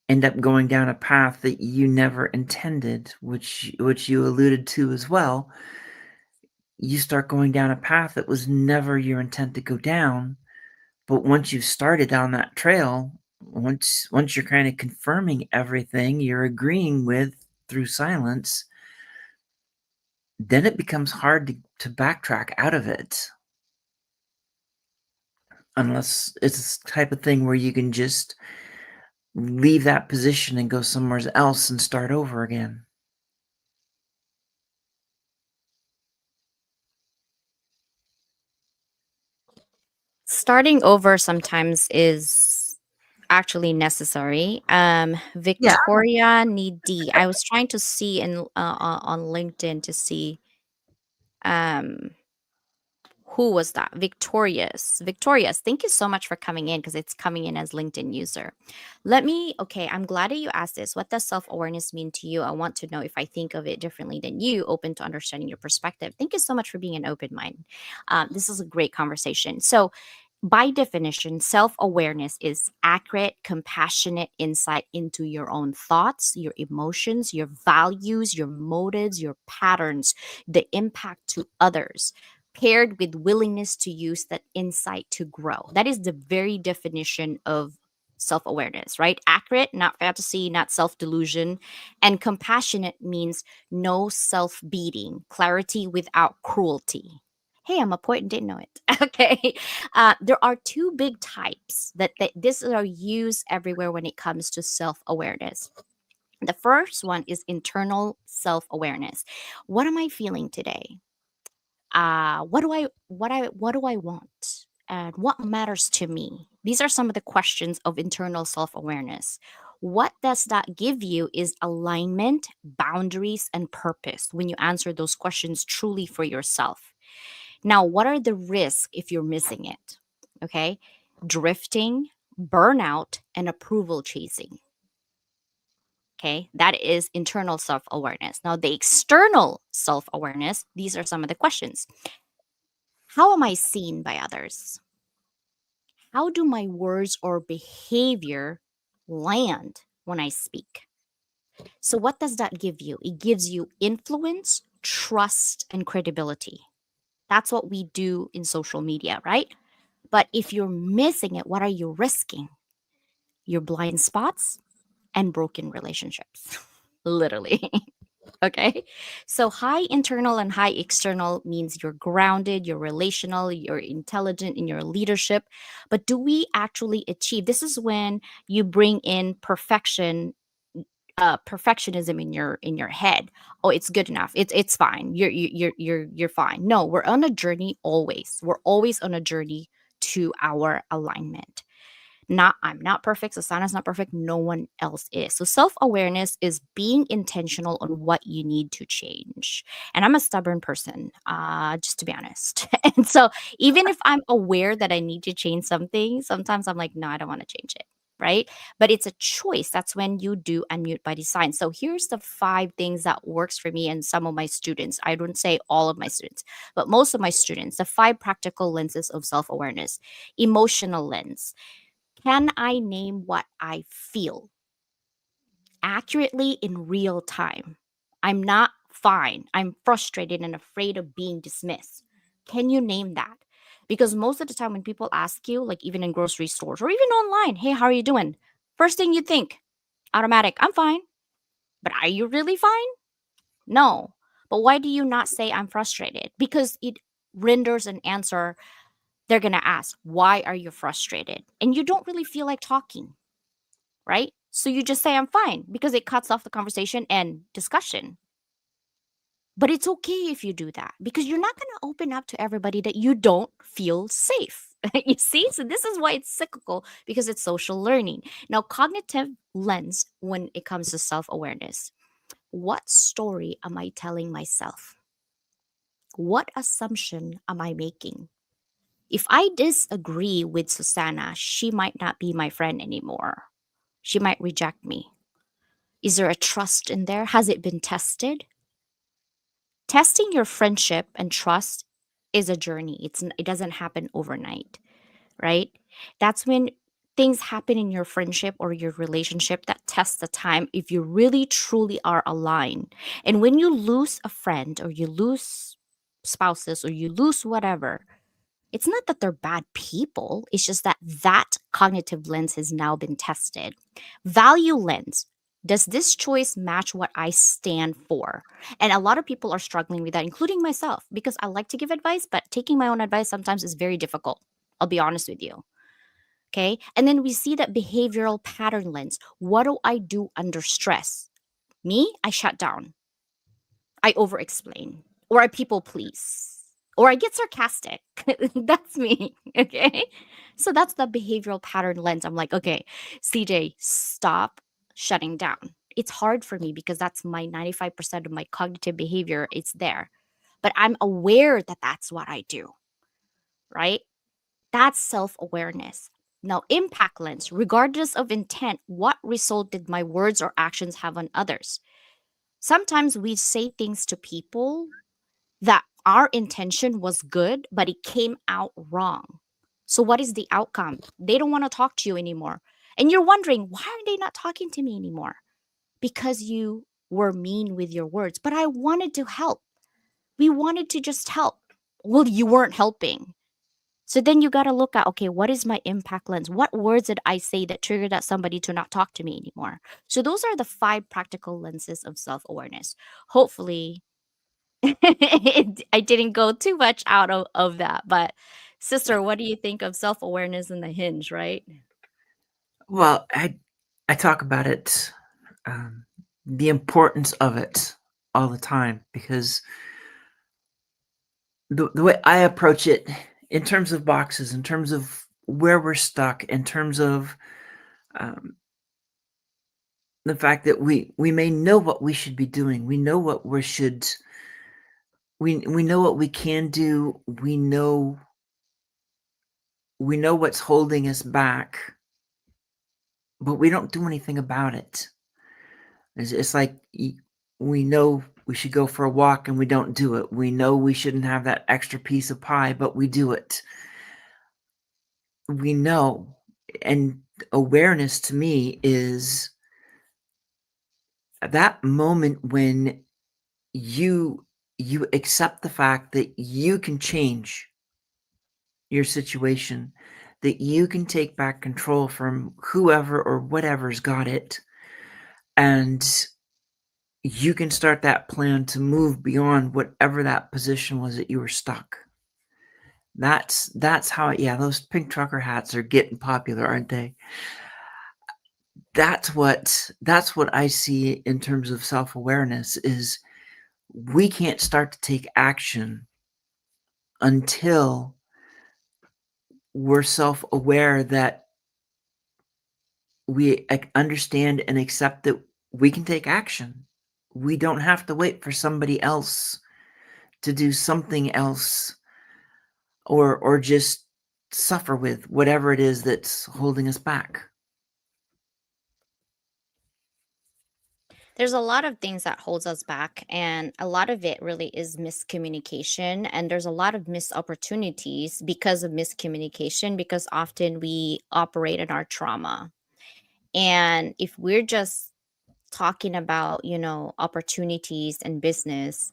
[SPEAKER 5] end up going down a path that you never intended, which you alluded to as well. You start going down a path that was never your intent to go down, but once you've started down that trail, once you're kind of confirming everything you're agreeing with through silence, then it becomes hard to backtrack out of it. Unless it's the type of thing where you can just leave that position and go somewhere else and start over again.
[SPEAKER 3] Starting over sometimes is actually necessary.
[SPEAKER 5] Yeah.
[SPEAKER 3] Victoria need D. I was trying to see on LinkedIn to see um who was that? Victorious, thank you so much for coming in because it's coming in as LinkedIn user. Okay, I'm glad that you asked this. What does self awareness mean to you? I want to know if I think of it differently than you, open to understanding your perspective. Thank you so much for being an open mind. This is a great conversation. So, by definition, self awareness is accurate, compassionate insight into your own thoughts, your emotions, your values, your motives, your patterns, the impact to others, paired with willingness to use that insight to grow. That is the very definition of self awareness, right? Accurate, not fantasy, not self delusion. And compassionate means no self beating, clarity without cruelty. Hey, I'm a poet and didn't know it. Okay. There are two big types that this are used everywhere when it comes to self awareness. The first one is internal self-awareness. What am I feeling today? What do I want? And what matters to me? These are some of the questions of internal self-awareness. What does that give you is alignment, boundaries, and purpose when you answer those questions truly for yourself. Now, what are the risks if you're missing it? Okay. Drifting, burnout, and approval chasing. Okay. That is internal self awareness. Now, the external self awareness, these are some of the questions. How am I seen by others? How do my words or behavior land when I speak? So, what does that give you? It gives you influence, trust, and credibility. That's what we do in social media, right? But if you're missing it, what are you risking? Your blind spots and broken relationships. Literally. Okay. So high internal and high external means you're grounded, you're relational, you're intelligent in your leadership. But do we actually achieve? This is when you bring in perfectionism in your head. Oh, it's good enough. It's fine. You're fine. No, we're on a journey always. We're always on a journey to our alignment. Not I'm not perfect, Susanna's not perfect, no one else is. So self-awareness is being intentional on what you need to change. And I'm a stubborn person, just to be honest. And so even if I'm aware that I need to change something, sometimes I'm like, no, I don't want to change it. Right. But it's a choice. That's when you do unmute by design. So here's the 5 things that works for me and some of my students. I don't say all of my students, but most of my students, the 5 practical lenses of self-awareness. Emotional lens. Can I name what I feel accurately in real time? I'm not fine. I'm frustrated and afraid of being dismissed. Can you name that? Because most of the time, when people ask you, like even in grocery stores or even online, hey, how are you doing? First thing you think, automatic, I'm fine. But are you really fine? No. But why do you not say I'm frustrated? Because it renders an answer they're going to ask, why are you frustrated? And you don't really feel like talking, right? So you just say, I'm fine, because it cuts off the conversation and discussion. But it's okay if you do that because you're not going to open up to everybody that you don't feel safe. You see? So this is why it's cyclical because it's social learning. Now, cognitive lens when it comes to self awareness. What story am I telling myself? What assumption am I making? If I disagree with Susanna, she might not be my friend anymore. She might reject me. Is there a trust in there? Has it been tested? Testing your friendship and trust is a journey. It doesn't happen overnight, right? That's when things happen in your friendship or your relationship that test the time if you really truly are aligned. And when you lose a friend or you lose spouses or you lose whatever, it's not that they're bad people. It's just that that cognitive lens has now been tested. Value lens. Does this choice match what I stand for? And a lot of people are struggling with that, including myself, because I like to give advice, but taking my own advice sometimes is very difficult. I'll be honest with you. Okay. And then we see that behavioral pattern lens. What do I do under stress? Me, I shut down. I over explain or I people please or I get sarcastic. That's me. Okay. So that's the behavioral pattern lens. I'm like, okay, CJ, stop shutting down. It's hard for me because that's my 95% of my cognitive behavior. It's there. But I'm aware that that's what I do. Right. That's self awareness. Now, impact lens, regardless of intent, what result did my words or actions have on others? Sometimes we say things to people that our intention was good, but it came out wrong. So, what is the outcome? They don't want to talk to you anymore. And you're wondering, why are they not talking to me anymore? Because you were mean with your words. But I wanted to help. We wanted to just help. Well, you weren't helping. So then you got to look at, okay, what is my impact lens? What words did I say that triggered that somebody to not talk to me anymore? So those are the 5 practical lenses of self awareness. Hopefully, I didn't go too much out of that. But, sister, what do you think of self awareness and the hinge, right?
[SPEAKER 5] Well, I talk about it um, the importance of it all the time, because the way I approach it in terms of boxes, in terms of where we're stuck, in terms of um, the fact that we may know what we should be doing, we know what we should, we know what we can do, we know what's holding us back, but we don't do anything about it. It's like we know we should go for a walk and we don't do it. We know we shouldn't have that extra piece of pie, but we do it. We know. And awareness to me is that moment when you accept the fact that you can change your situation, that you can take back control from whoever or whatever's got it, and you can start that plan to move beyond whatever that position was that you were stuck. That's how, yeah, those pink trucker hats are getting popular, aren't they? That's what I see in terms of self-awareness is we can't start to take action until we're self-aware that we understand and accept that we can take action. We don't have to wait for somebody else to do something else, or just suffer with whatever it is that's holding us back.
[SPEAKER 3] There's a lot of things that holds us back, and a lot of it really is miscommunication, and there's a lot of missed opportunities because of miscommunication, because often we operate in our trauma. And if we're just talking about, opportunities and business,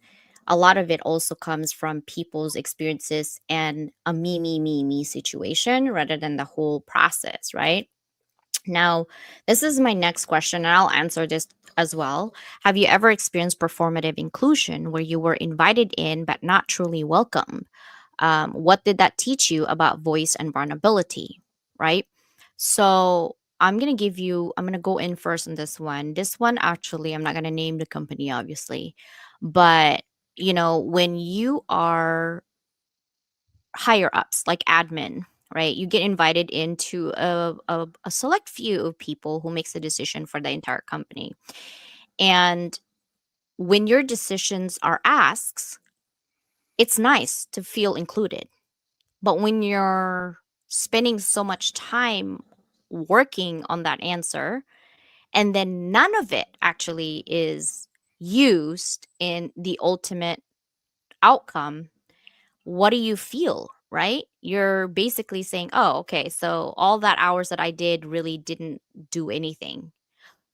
[SPEAKER 3] a lot of it also comes from people's experiences and a me situation rather than the whole process, right? Now, this is my next question, and I'll answer this as well. Have you ever experienced performative inclusion where you were invited in but not truly welcome? What did that teach you about voice and vulnerability? Right. So I'm going to go in first on this one. This one, actually, I'm not going to name the company, obviously. But, when you are higher ups like admin, right, you get invited into a select few of people who makes the decision for the entire company. And when your decisions are asked, it's nice to feel included. But when you're spending so much time working on that answer, and then none of it actually is used in the ultimate outcome, what do you feel, right? You're basically saying, oh, okay, so all that hours that I did really didn't do anything.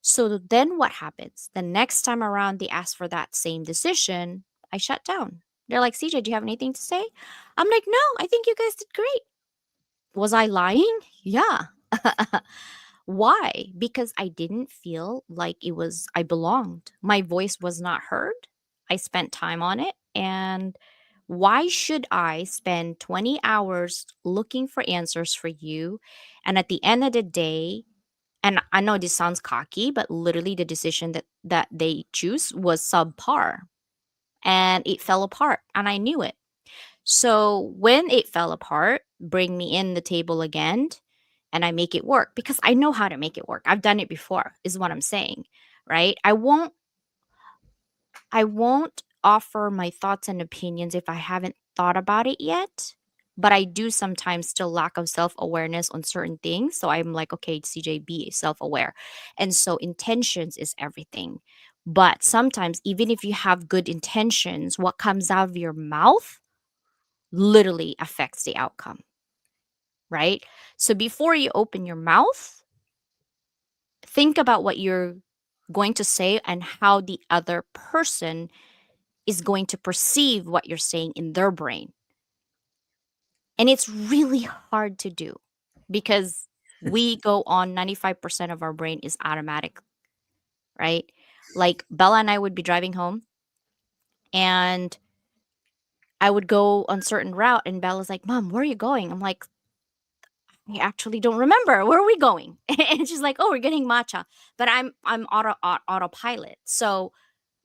[SPEAKER 3] So then what happens? The next time around, they ask for that same decision, I shut down. They're like, CJ, do you have anything to say? I'm like, no, I think you guys did great. Was I lying? Yeah. Why? Because I didn't feel like I belonged. My voice was not heard. I spent time on it. And why should I spend 20 hours looking for answers for you? And at the end of the day, and I know this sounds cocky, but literally the decision that they choose was subpar and it fell apart. And I knew it. So when it fell apart, bring me in the table again and I make it work because I know how to make it work. I've done it before, is what I'm saying, right? I won't offer my thoughts and opinions if I haven't thought about it yet. But I do sometimes still lack of self-awareness on certain things. So I'm like, okay, CJ, be self-aware. And so intentions is everything. But sometimes, even if you have good intentions, what comes out of your mouth literally affects the outcome, right? So before you open your mouth, think about what you're going to say and how the other person is going to perceive what you're saying in their brain. And it's really hard to do because we go on 95% of our brain is automatic, right? Like Bella and I would be driving home and I would go on certain route and Bella's like, "Mom, where are you going?" I'm like, I actually don't remember. Where are we going? And she's like, oh, we're getting matcha. But I'm autopilot. So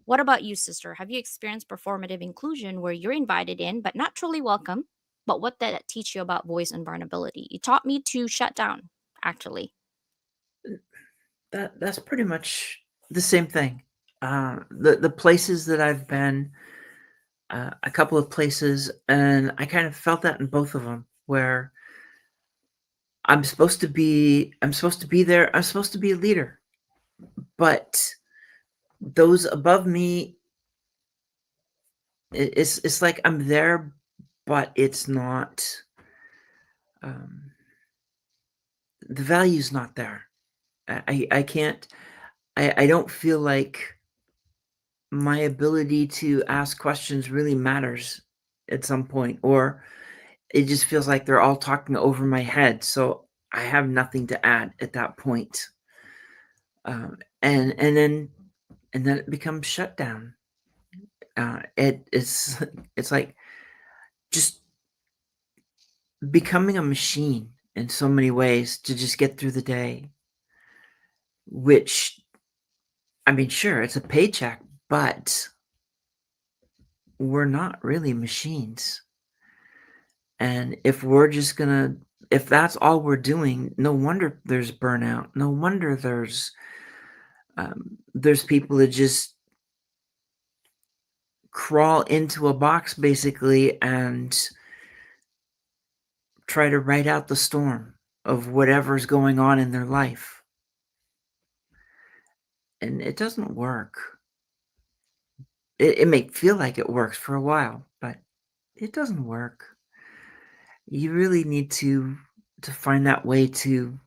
[SPEAKER 3] what about you, sister? Have you experienced performative inclusion where you're invited in but not truly welcome? But what did that teach you about voice and vulnerability? It taught me to shut down, actually.
[SPEAKER 5] That's pretty much the same thing. The places that I've been, a couple of places, and I kind of felt that in both of them, where I'm supposed to be there, I'm supposed to be a leader, but those above me, it's like I'm there, but it's not. Um, the value's not there. I can't. I don't feel like my ability to ask questions really matters at some point, or it just feels like they're all talking over my head. So I have nothing to add at that point. And then it becomes shut down. It's it's like just becoming a machine in so many ways to just get through the day. Which, I mean, sure, it's a paycheck, but we're not really machines. And if that's all we're doing, no wonder there's burnout. No wonder there's people that just crawl into a box basically and try to ride out the storm of whatever's going on in their life. And it doesn't work. It may feel like it works for a while, but it doesn't work. You really need to find that way to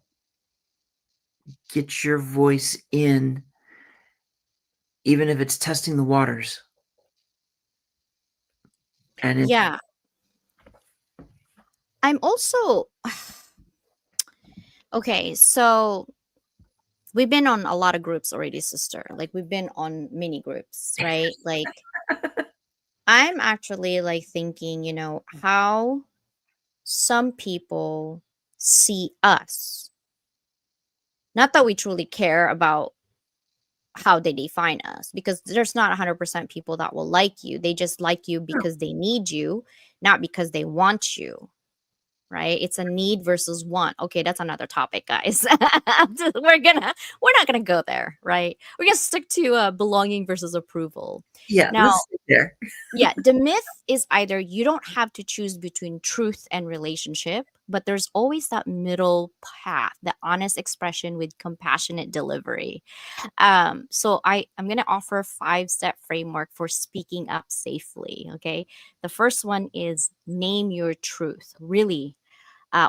[SPEAKER 5] get your voice in, even if it's testing the waters. And it,
[SPEAKER 3] Yeah. I'm also okay. So we've been on a lot of groups already, sister. Like we've been on mini groups, right? Like I'm actually like thinking, how some people see us. Not that we truly care about how they define us, because there's not 100% people that will like you. They just like you because they need you, not because they want you. Right? It's a need versus want. Okay, that's another topic, guys. We're not gonna go there, right? We're gonna stick to belonging versus approval.
[SPEAKER 5] yeah,
[SPEAKER 3] Now,
[SPEAKER 5] let's sit there.
[SPEAKER 3] yeah, the myth is either you don't have to choose between truth and relationship, but there's always that middle path, the honest expression with compassionate delivery. So I'm gonna offer a 5-step framework for speaking up safely. Okay, the first one is name your truth. Really,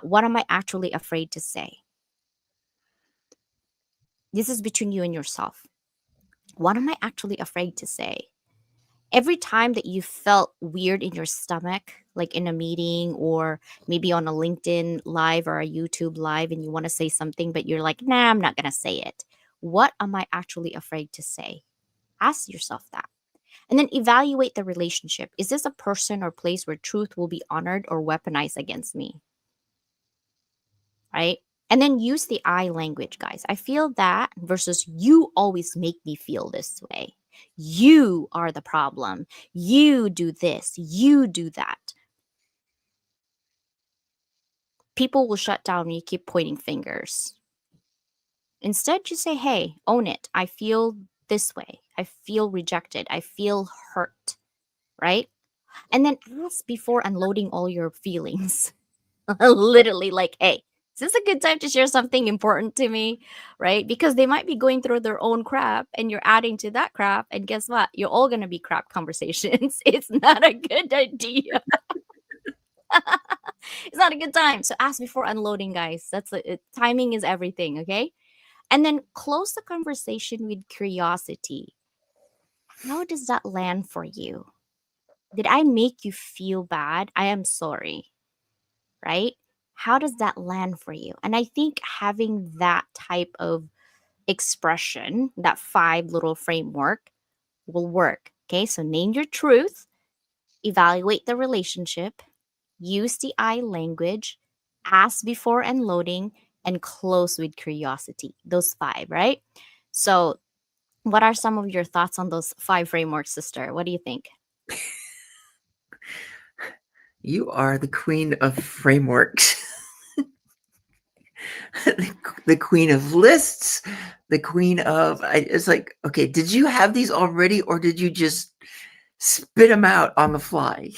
[SPEAKER 3] what am I actually afraid to say? This is between you and yourself. What am I actually afraid to say? Every time that you felt weird in your stomach, like in a meeting or maybe on a LinkedIn live or a YouTube live, and you want to say something, but you're like, nah, I'm not going to say it. What am I actually afraid to say? Ask yourself that. And then evaluate the relationship. Is this a person or place where truth will be honored or weaponized against me? Right? And then use the I language, guys. I feel that versus you always make me feel this way. You are the problem. You do this. You do that. People will shut down when you keep pointing fingers. Instead, you say, hey, own it. I feel this way. I feel rejected. I feel hurt. Right? And then ask before unloading all your feelings. Literally, like, hey, is this a good time to share something important to me? Right? Because they might be going through their own crap and you're adding to that crap. And guess what? You're all going to be crap conversations. It's not a good idea. It's not a good time. So ask before unloading, guys. Timing is everything. Okay. And then close the conversation with curiosity. How does that land for you? Did I make you feel bad? I am sorry. Right? How does that land for you? And I think having that type of expression, that 5 little framework, will work. Okay, so name your truth, evaluate the relationship, use the I language, ask before unloading, and close with curiosity. Those five, right? So, what are some of your thoughts on those five frameworks, sister? What do you think?
[SPEAKER 5] You are the queen of frameworks, the queen of lists, the queen of. It's like, okay, did you have these already, or did you just spit them out on the fly?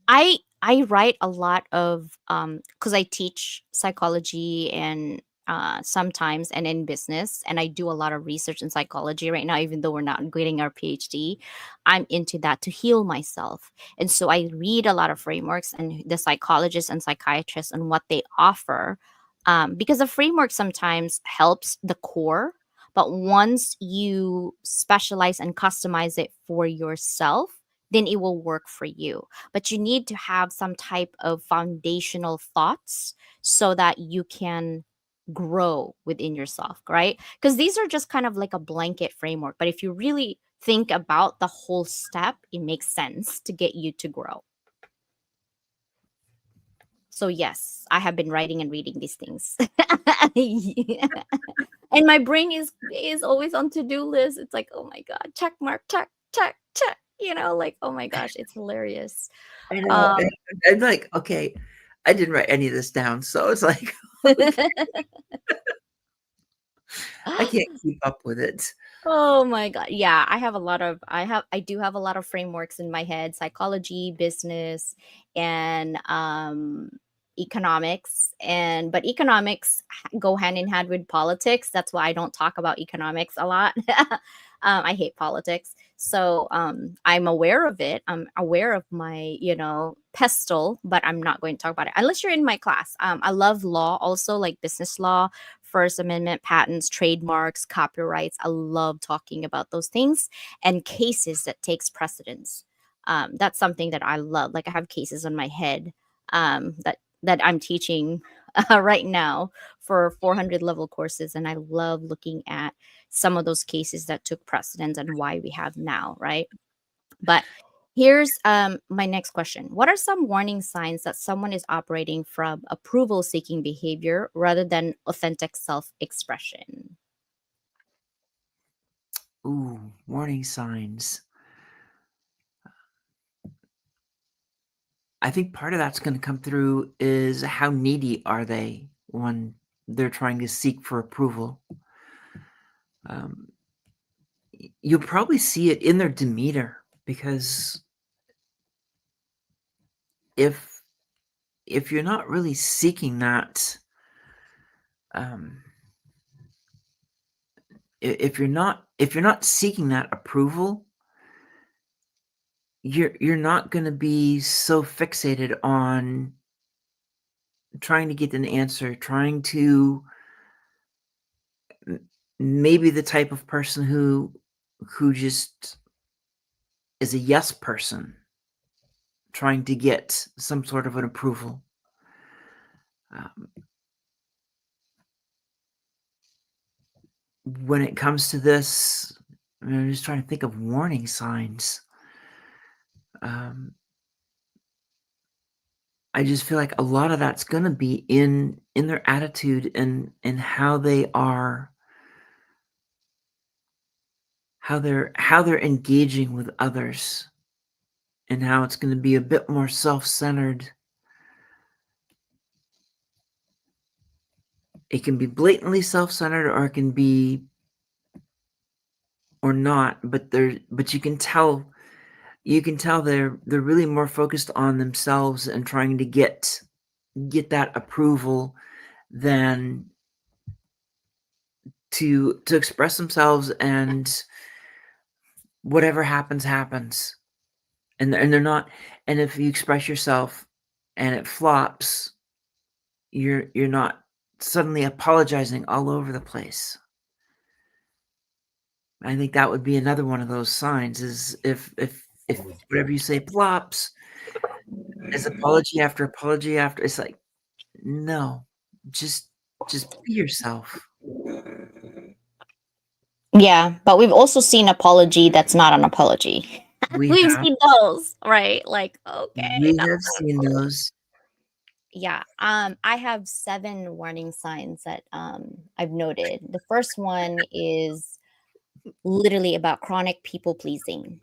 [SPEAKER 3] I write a lot of because I teach psychology and sometimes and in business, and I do a lot of research in psychology right now. Even though we're not getting our PhD, I'm into that to heal myself, and so I read a lot of frameworks and the psychologists and psychiatrists and what they offer, because the framework sometimes helps the core, but once you specialize and customize it for yourself, then it will work for you, but you need to have some type of foundational thoughts so that you can grow within yourself, right? Because these are just kind of like a blanket framework, but if you really think about the whole step, it makes sense to get you to grow. So yes, I have been writing and reading these things. Yeah. And my brain is always on to-do list. It's like, oh my god, check mark, check, check, check, like, oh my gosh, it's hilarious.
[SPEAKER 5] I know.
[SPEAKER 3] um
[SPEAKER 5] I'm like, okay, I didn't write any of this down, so it's like I can't keep up with it.
[SPEAKER 3] Oh my god. Yeah, I do have a lot of frameworks in my head, psychology, business, and economics. And but economics go hand in hand with politics. That's why I don't talk about economics a lot. I hate politics. So I'm aware of it. I'm aware of my, pestle, but I'm not going to talk about it unless you're in my class. I love law also, like business law, First Amendment, patents, trademarks, copyrights. I love talking about those things and cases that takes precedence. That's something that I love. Like I have cases on my head that I'm teaching right now for 400 level courses, and I love looking at some of those cases that took precedence and why we have now, right? But here's my next question. What are some warning signs that someone is operating from approval seeking behavior rather than authentic self expression?
[SPEAKER 5] Ooh, warning signs. I think part of that's going to come through is how needy are they when they're trying to seek for approval. Um, you'll probably see it in their demeanor, because if you're not really seeking that, um, if you're not seeking that approval, you're not going to be so fixated on trying to get an answer, trying to maybe the type of person who just is a yes person, trying to get some sort of an approval. Um, when it comes to this, I'm just trying to think of warning signs. I just feel like a lot of that's going to be in their attitude and how they are, how they're engaging with others, and how it's going to be a bit more self-centered. It can be blatantly self-centered, or it can be, or not, but you can tell they're really more focused on themselves and trying to get that approval than to express themselves, and whatever happens. And they're not, and if you express yourself and it flops, you're not suddenly apologizing all over the place. I think that would be another one of those signs, is if whatever you say flops, is apology after apology after. It's like, no, just be yourself.
[SPEAKER 3] Yeah, but we've also seen apology that's not an apology.
[SPEAKER 5] We
[SPEAKER 3] We've
[SPEAKER 5] have
[SPEAKER 3] seen those, right? Like, okay, that's not an
[SPEAKER 5] seen
[SPEAKER 3] apology.
[SPEAKER 5] those.
[SPEAKER 3] Yeah. I have 7 warning signs that I've noted. The first one is literally about chronic people pleasing.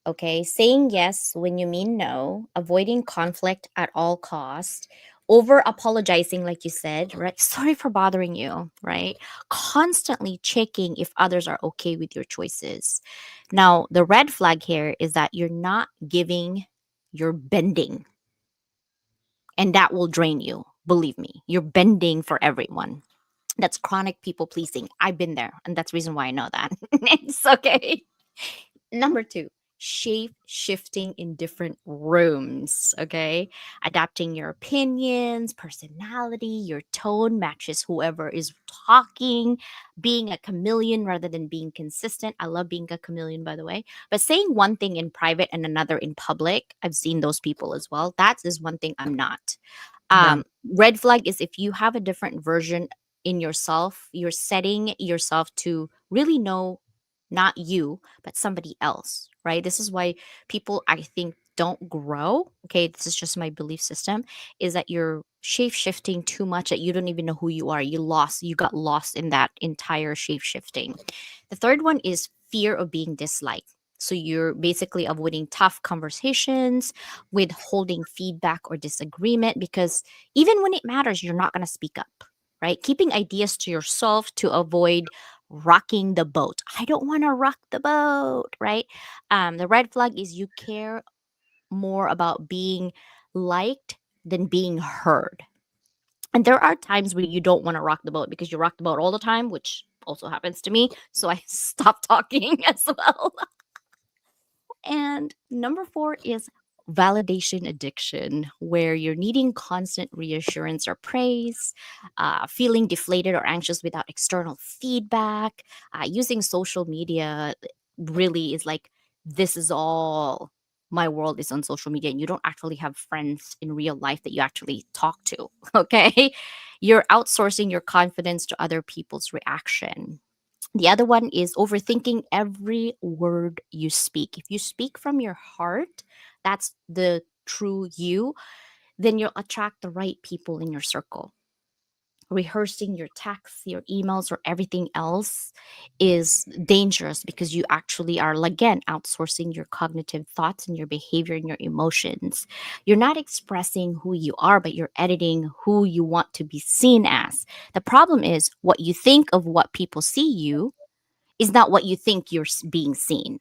[SPEAKER 3] Okay, saying yes when you mean no, avoiding conflict at all cost, over apologizing like you said, right? Sorry for bothering you, right? Constantly checking if others are okay with your choices. Now, the red flag here is that you're not giving, you're bending, and that will drain you. Believe me, you're bending for everyone. That's chronic people pleasing. I've been there, and that's the reason why I know that. It's okay. Number two, shape shifting in different rooms. Okay. Adapting your opinions, personality, your tone matches whoever is talking, being a chameleon rather than being consistent. I love being a chameleon, by the way. But saying one thing in private and another in public, I've seen those people as well. That is one thing I'm not.
[SPEAKER 5] Yeah.
[SPEAKER 3] Red flag is if you have a different version in yourself, you're setting yourself to really know not you, but somebody else, right? This is why people, I think, don't grow. Okay, this is just my belief system, is that you're shape shifting too much that you don't even know who you are. You got lost in that entire shape shifting. The third one is fear of being disliked. So you're basically avoiding tough conversations, withholding feedback or disagreement, because even when it matters, you're not going to speak up, right? Keeping ideas to yourself to avoid rocking the boat. I don't want to rock the boat, right? The red flag is you care more about being liked than being heard. And there are times where you don't want to rock the boat because you rock the boat all the time, which also happens to me. So I stop talking as well. And number four is validation addiction, where you're needing constant reassurance or praise, feeling deflated or anxious without external feedback, using social media really is like, this is all my world is on social media, and you don't actually have friends in real life that you actually talk to. Okay. You're outsourcing your confidence to other people's reaction. The other one is overthinking every word you speak. If you speak from your heart, that's the true you, then you'll attract the right people in your circle. Rehearsing your texts, your emails, or everything else is dangerous because you actually are, again, outsourcing your cognitive thoughts and your behavior and your emotions. You're not expressing who you are, but you're editing who you want to be seen as. The problem is what you think of what people see you is not what you think you're being seen,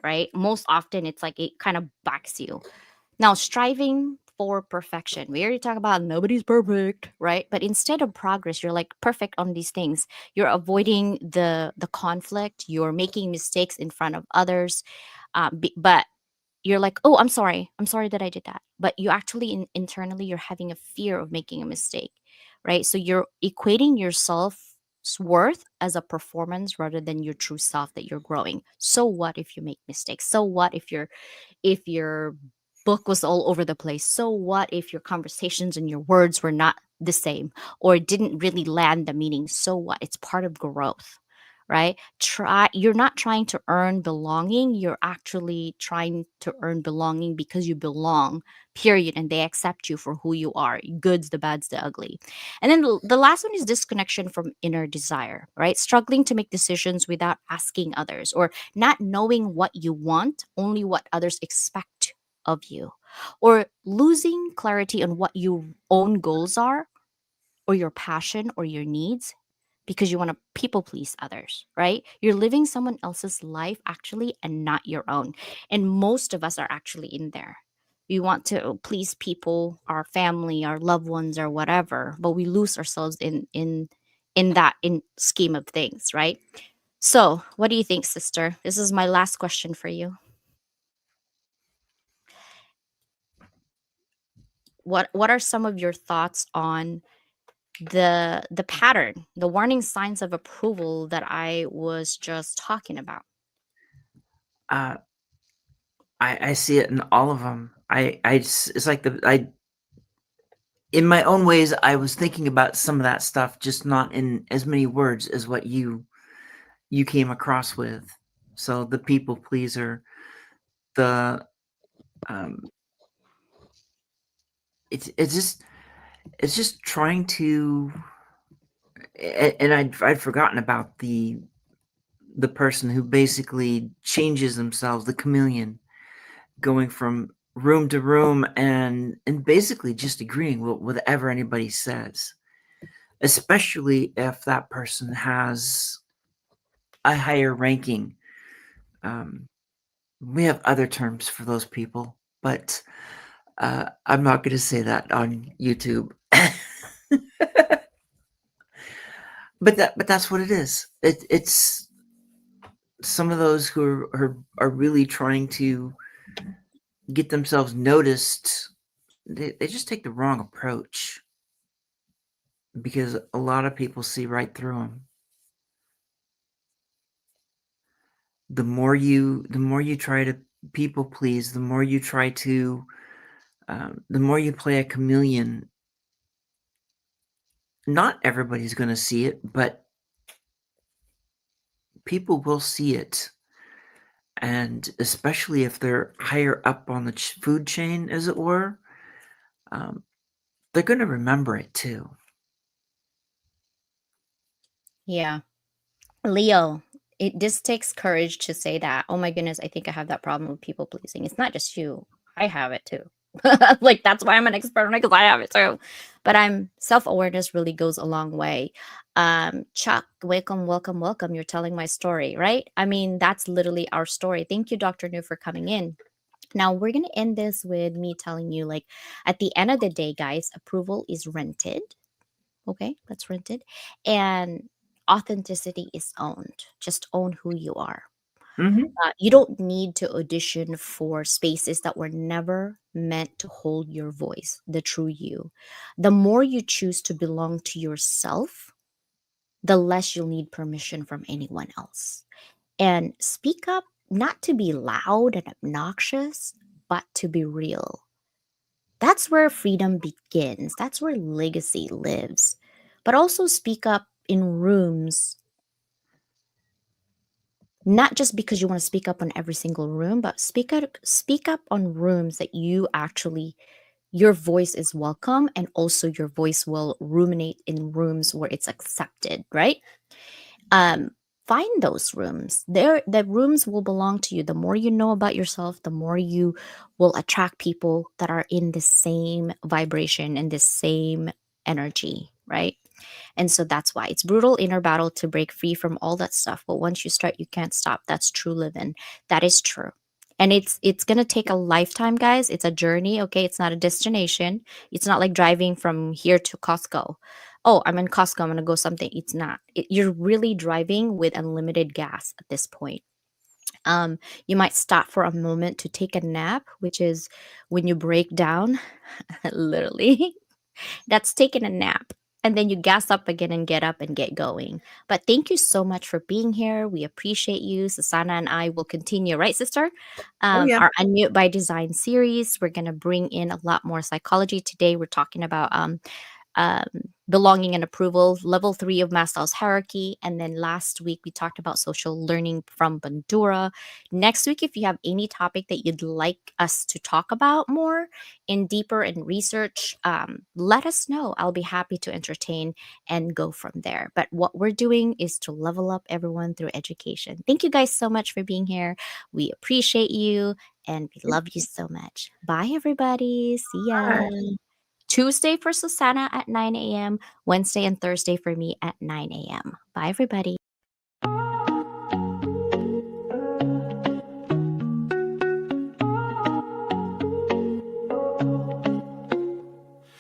[SPEAKER 3] right? Most often it's like it kind of backs you. Now, striving for perfection. We already talked about nobody's perfect, right? But instead of progress, you're like perfect on these things. You're avoiding the conflict. You're making mistakes in front of others, but you're like, oh, I'm sorry that I did that, but you actually internally you're having a fear of making a mistake, right? So you're equating your self worth as a performance rather than your true self that you're growing. So what if you make mistakes? So what if your book was all over the place? So what if your conversations and your words were not the same or didn't really land the meaning? So what? It's part of growth, right? You're not trying to earn belonging, you're actually trying to earn belonging because you belong, period, and they accept you for who you are, goods, the bads, the ugly. And then the last one is disconnection from inner desire, right? Struggling to make decisions without asking others, or not knowing what you want, only what others expect of you, or losing clarity on what your own goals are, or your passion or your needs, because you want to people please others, right? You're living someone else's life actually and not your own. And most of us are actually in there. We want to please people, our family, our loved ones, or whatever, but we lose ourselves in that in scheme of things, right? So, what do you think, sister? This is my last question for you. What are some of your thoughts on the pattern, the warning signs of approval that I was just talking about?
[SPEAKER 5] Uh, I see it in all of them. It's like in my own ways, I was thinking about some of that stuff, just not in as many words as what you came across with. So the people pleaser, the um, it's just trying to, and I'd forgotten about the person who basically changes themselves, the chameleon, going from room to room and basically just agreeing with whatever anybody says, especially if that person has a higher ranking. We have other terms for those people, but I'm not going to say that on YouTube. but that's what it is. It's some of those who are really trying to get themselves noticed. They just take the wrong approach, because a lot of people see right through them. The more you try to people please, the more you try to, the more you play a chameleon. Not everybody's going to see it, but people will see it. And especially if they're higher up on the food chain, as it were, they're going to remember it too.
[SPEAKER 3] Yeah. Leo, this takes courage to say that. Oh my goodness, I think I have that problem with people pleasing. It's not just you. I have it too. Like, that's why I'm an expert on it, because I have it too. But self-awareness really goes a long way. Chuck, welcome. You're telling my story, right? I mean, that's literally our story. Thank you, Dr. New, for coming in. Now, we're going to end this with me telling you, like, at the end of the day, guys, approval is rented. Okay, that's rented. And authenticity is owned. Just own who you are. You don't need to audition for spaces that were never meant to hold your voice, the true you. The more you choose to belong to yourself, the less you'll need permission from anyone else. And speak up, not to be loud and obnoxious, but to be real. That's where freedom begins. That's where legacy lives. But also speak up in rooms, not just because you want to speak up on every single room, but speak up on rooms that your voice is welcome, and also your voice will ruminate in rooms where it's accepted, right? Find those rooms. The rooms will belong to you. The more you know about yourself, the more you will attract people that are in the same vibration and the same energy, right? And so that's why it's brutal inner battle to break free from all that stuff. But once you start, you can't stop. That's true living. That is true. And it's going to take a lifetime, guys. It's a journey, okay? It's not a destination. It's not like driving from here to Costco. Oh, I'm in Costco, I'm going to go something. It's not. You're really driving with unlimited gas at this point. You might stop for a moment to take a nap, which is when you break down, literally. That's taking a nap. And then you gas up again and get up and get going. But thank you so much for being here. We appreciate you. Susannah and I will continue, right, sister?
[SPEAKER 5] Yeah.
[SPEAKER 3] Our Unmute by Design series. We're going to bring in a lot more psychology today. We're talking about belonging and approval, level 3 of Maslow's hierarchy. And then last week, we talked about social learning from Bandura. Next week, if you have any topic that you'd like us to talk about more in deeper in research, let us know. I'll be happy to entertain and go from there. But what we're doing is to level up everyone through education. Thank you guys so much for being here. We appreciate you and we love you so much. Bye, everybody. See ya.
[SPEAKER 5] Bye.
[SPEAKER 3] Tuesday for Susannah at 9 a.m., Wednesday and Thursday for me at 9 a.m. Bye, everybody.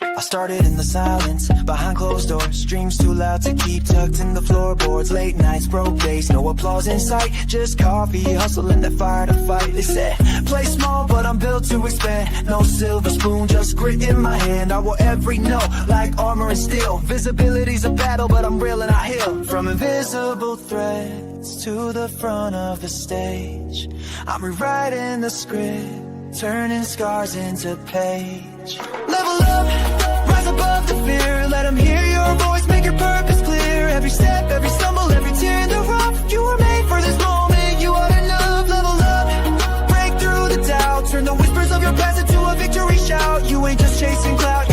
[SPEAKER 1] I started in the silence, behind closed doors. Dreams too loud to keep tucked in the floorboards. Late nights, broke days, no applause in sight. Just coffee, hustling that fire to fight. They said, play small, but I'm built to expand. No silver spoon, just grit in my hand. I wore every note like armor and steel. Visibility's a battle, but I'm real and I heal. From invisible threads to the front of the stage, I'm rewriting the script, turning scars into page. Level up, rise above the fear. Let them hear your voice, make your purpose clear. Every step, every stumble, every tear in the rough. You were made for this moment, you are enough. Level up, break through the doubt. Turn the whispers of your past into a victory shout. You ain't just chasing clout,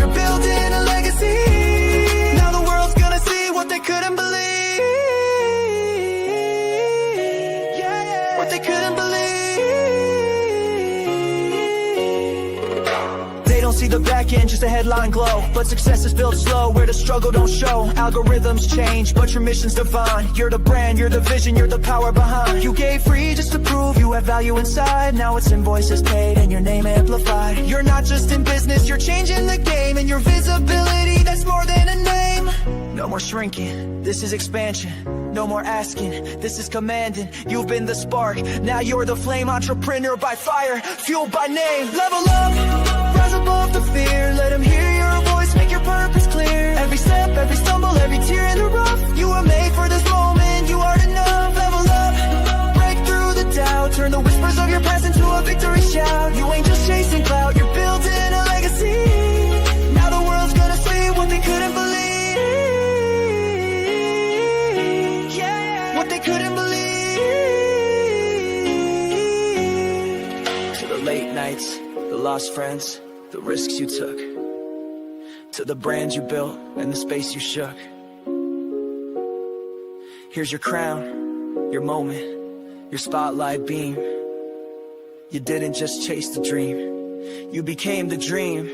[SPEAKER 1] see the back end, just a headline glow. But success is built slow, where the struggle don't show. Algorithms change, but your mission's divine. You're the brand, you're the vision, you're the power behind. You gave free just to prove you have value inside. Now it's invoices paid and your name amplified. You're not just in business, you're changing the game. And your visibility, that's more than a name. No more shrinking, this is expansion. No more asking, this is commanding. You've been the spark, now you're the flame. Entrepreneur by fire, fueled by name. Level up, rise above the fear. Let them hear your voice, make your purpose clear. Every step, every stumble, every tear in the rough. You were made for this moment, you are enough. Level up, break through the doubt. Turn the whispers of your past into a victory shout. You ain't just chasing clout, you're building a legacy. Now the world's gonna see what they couldn't believe. What they couldn't believe. To the late nights, the lost friends, the risks you took, to the brand you built and the space you shook. Here's your crown, your moment, your spotlight beam. You didn't just chase the dream, you became the dream.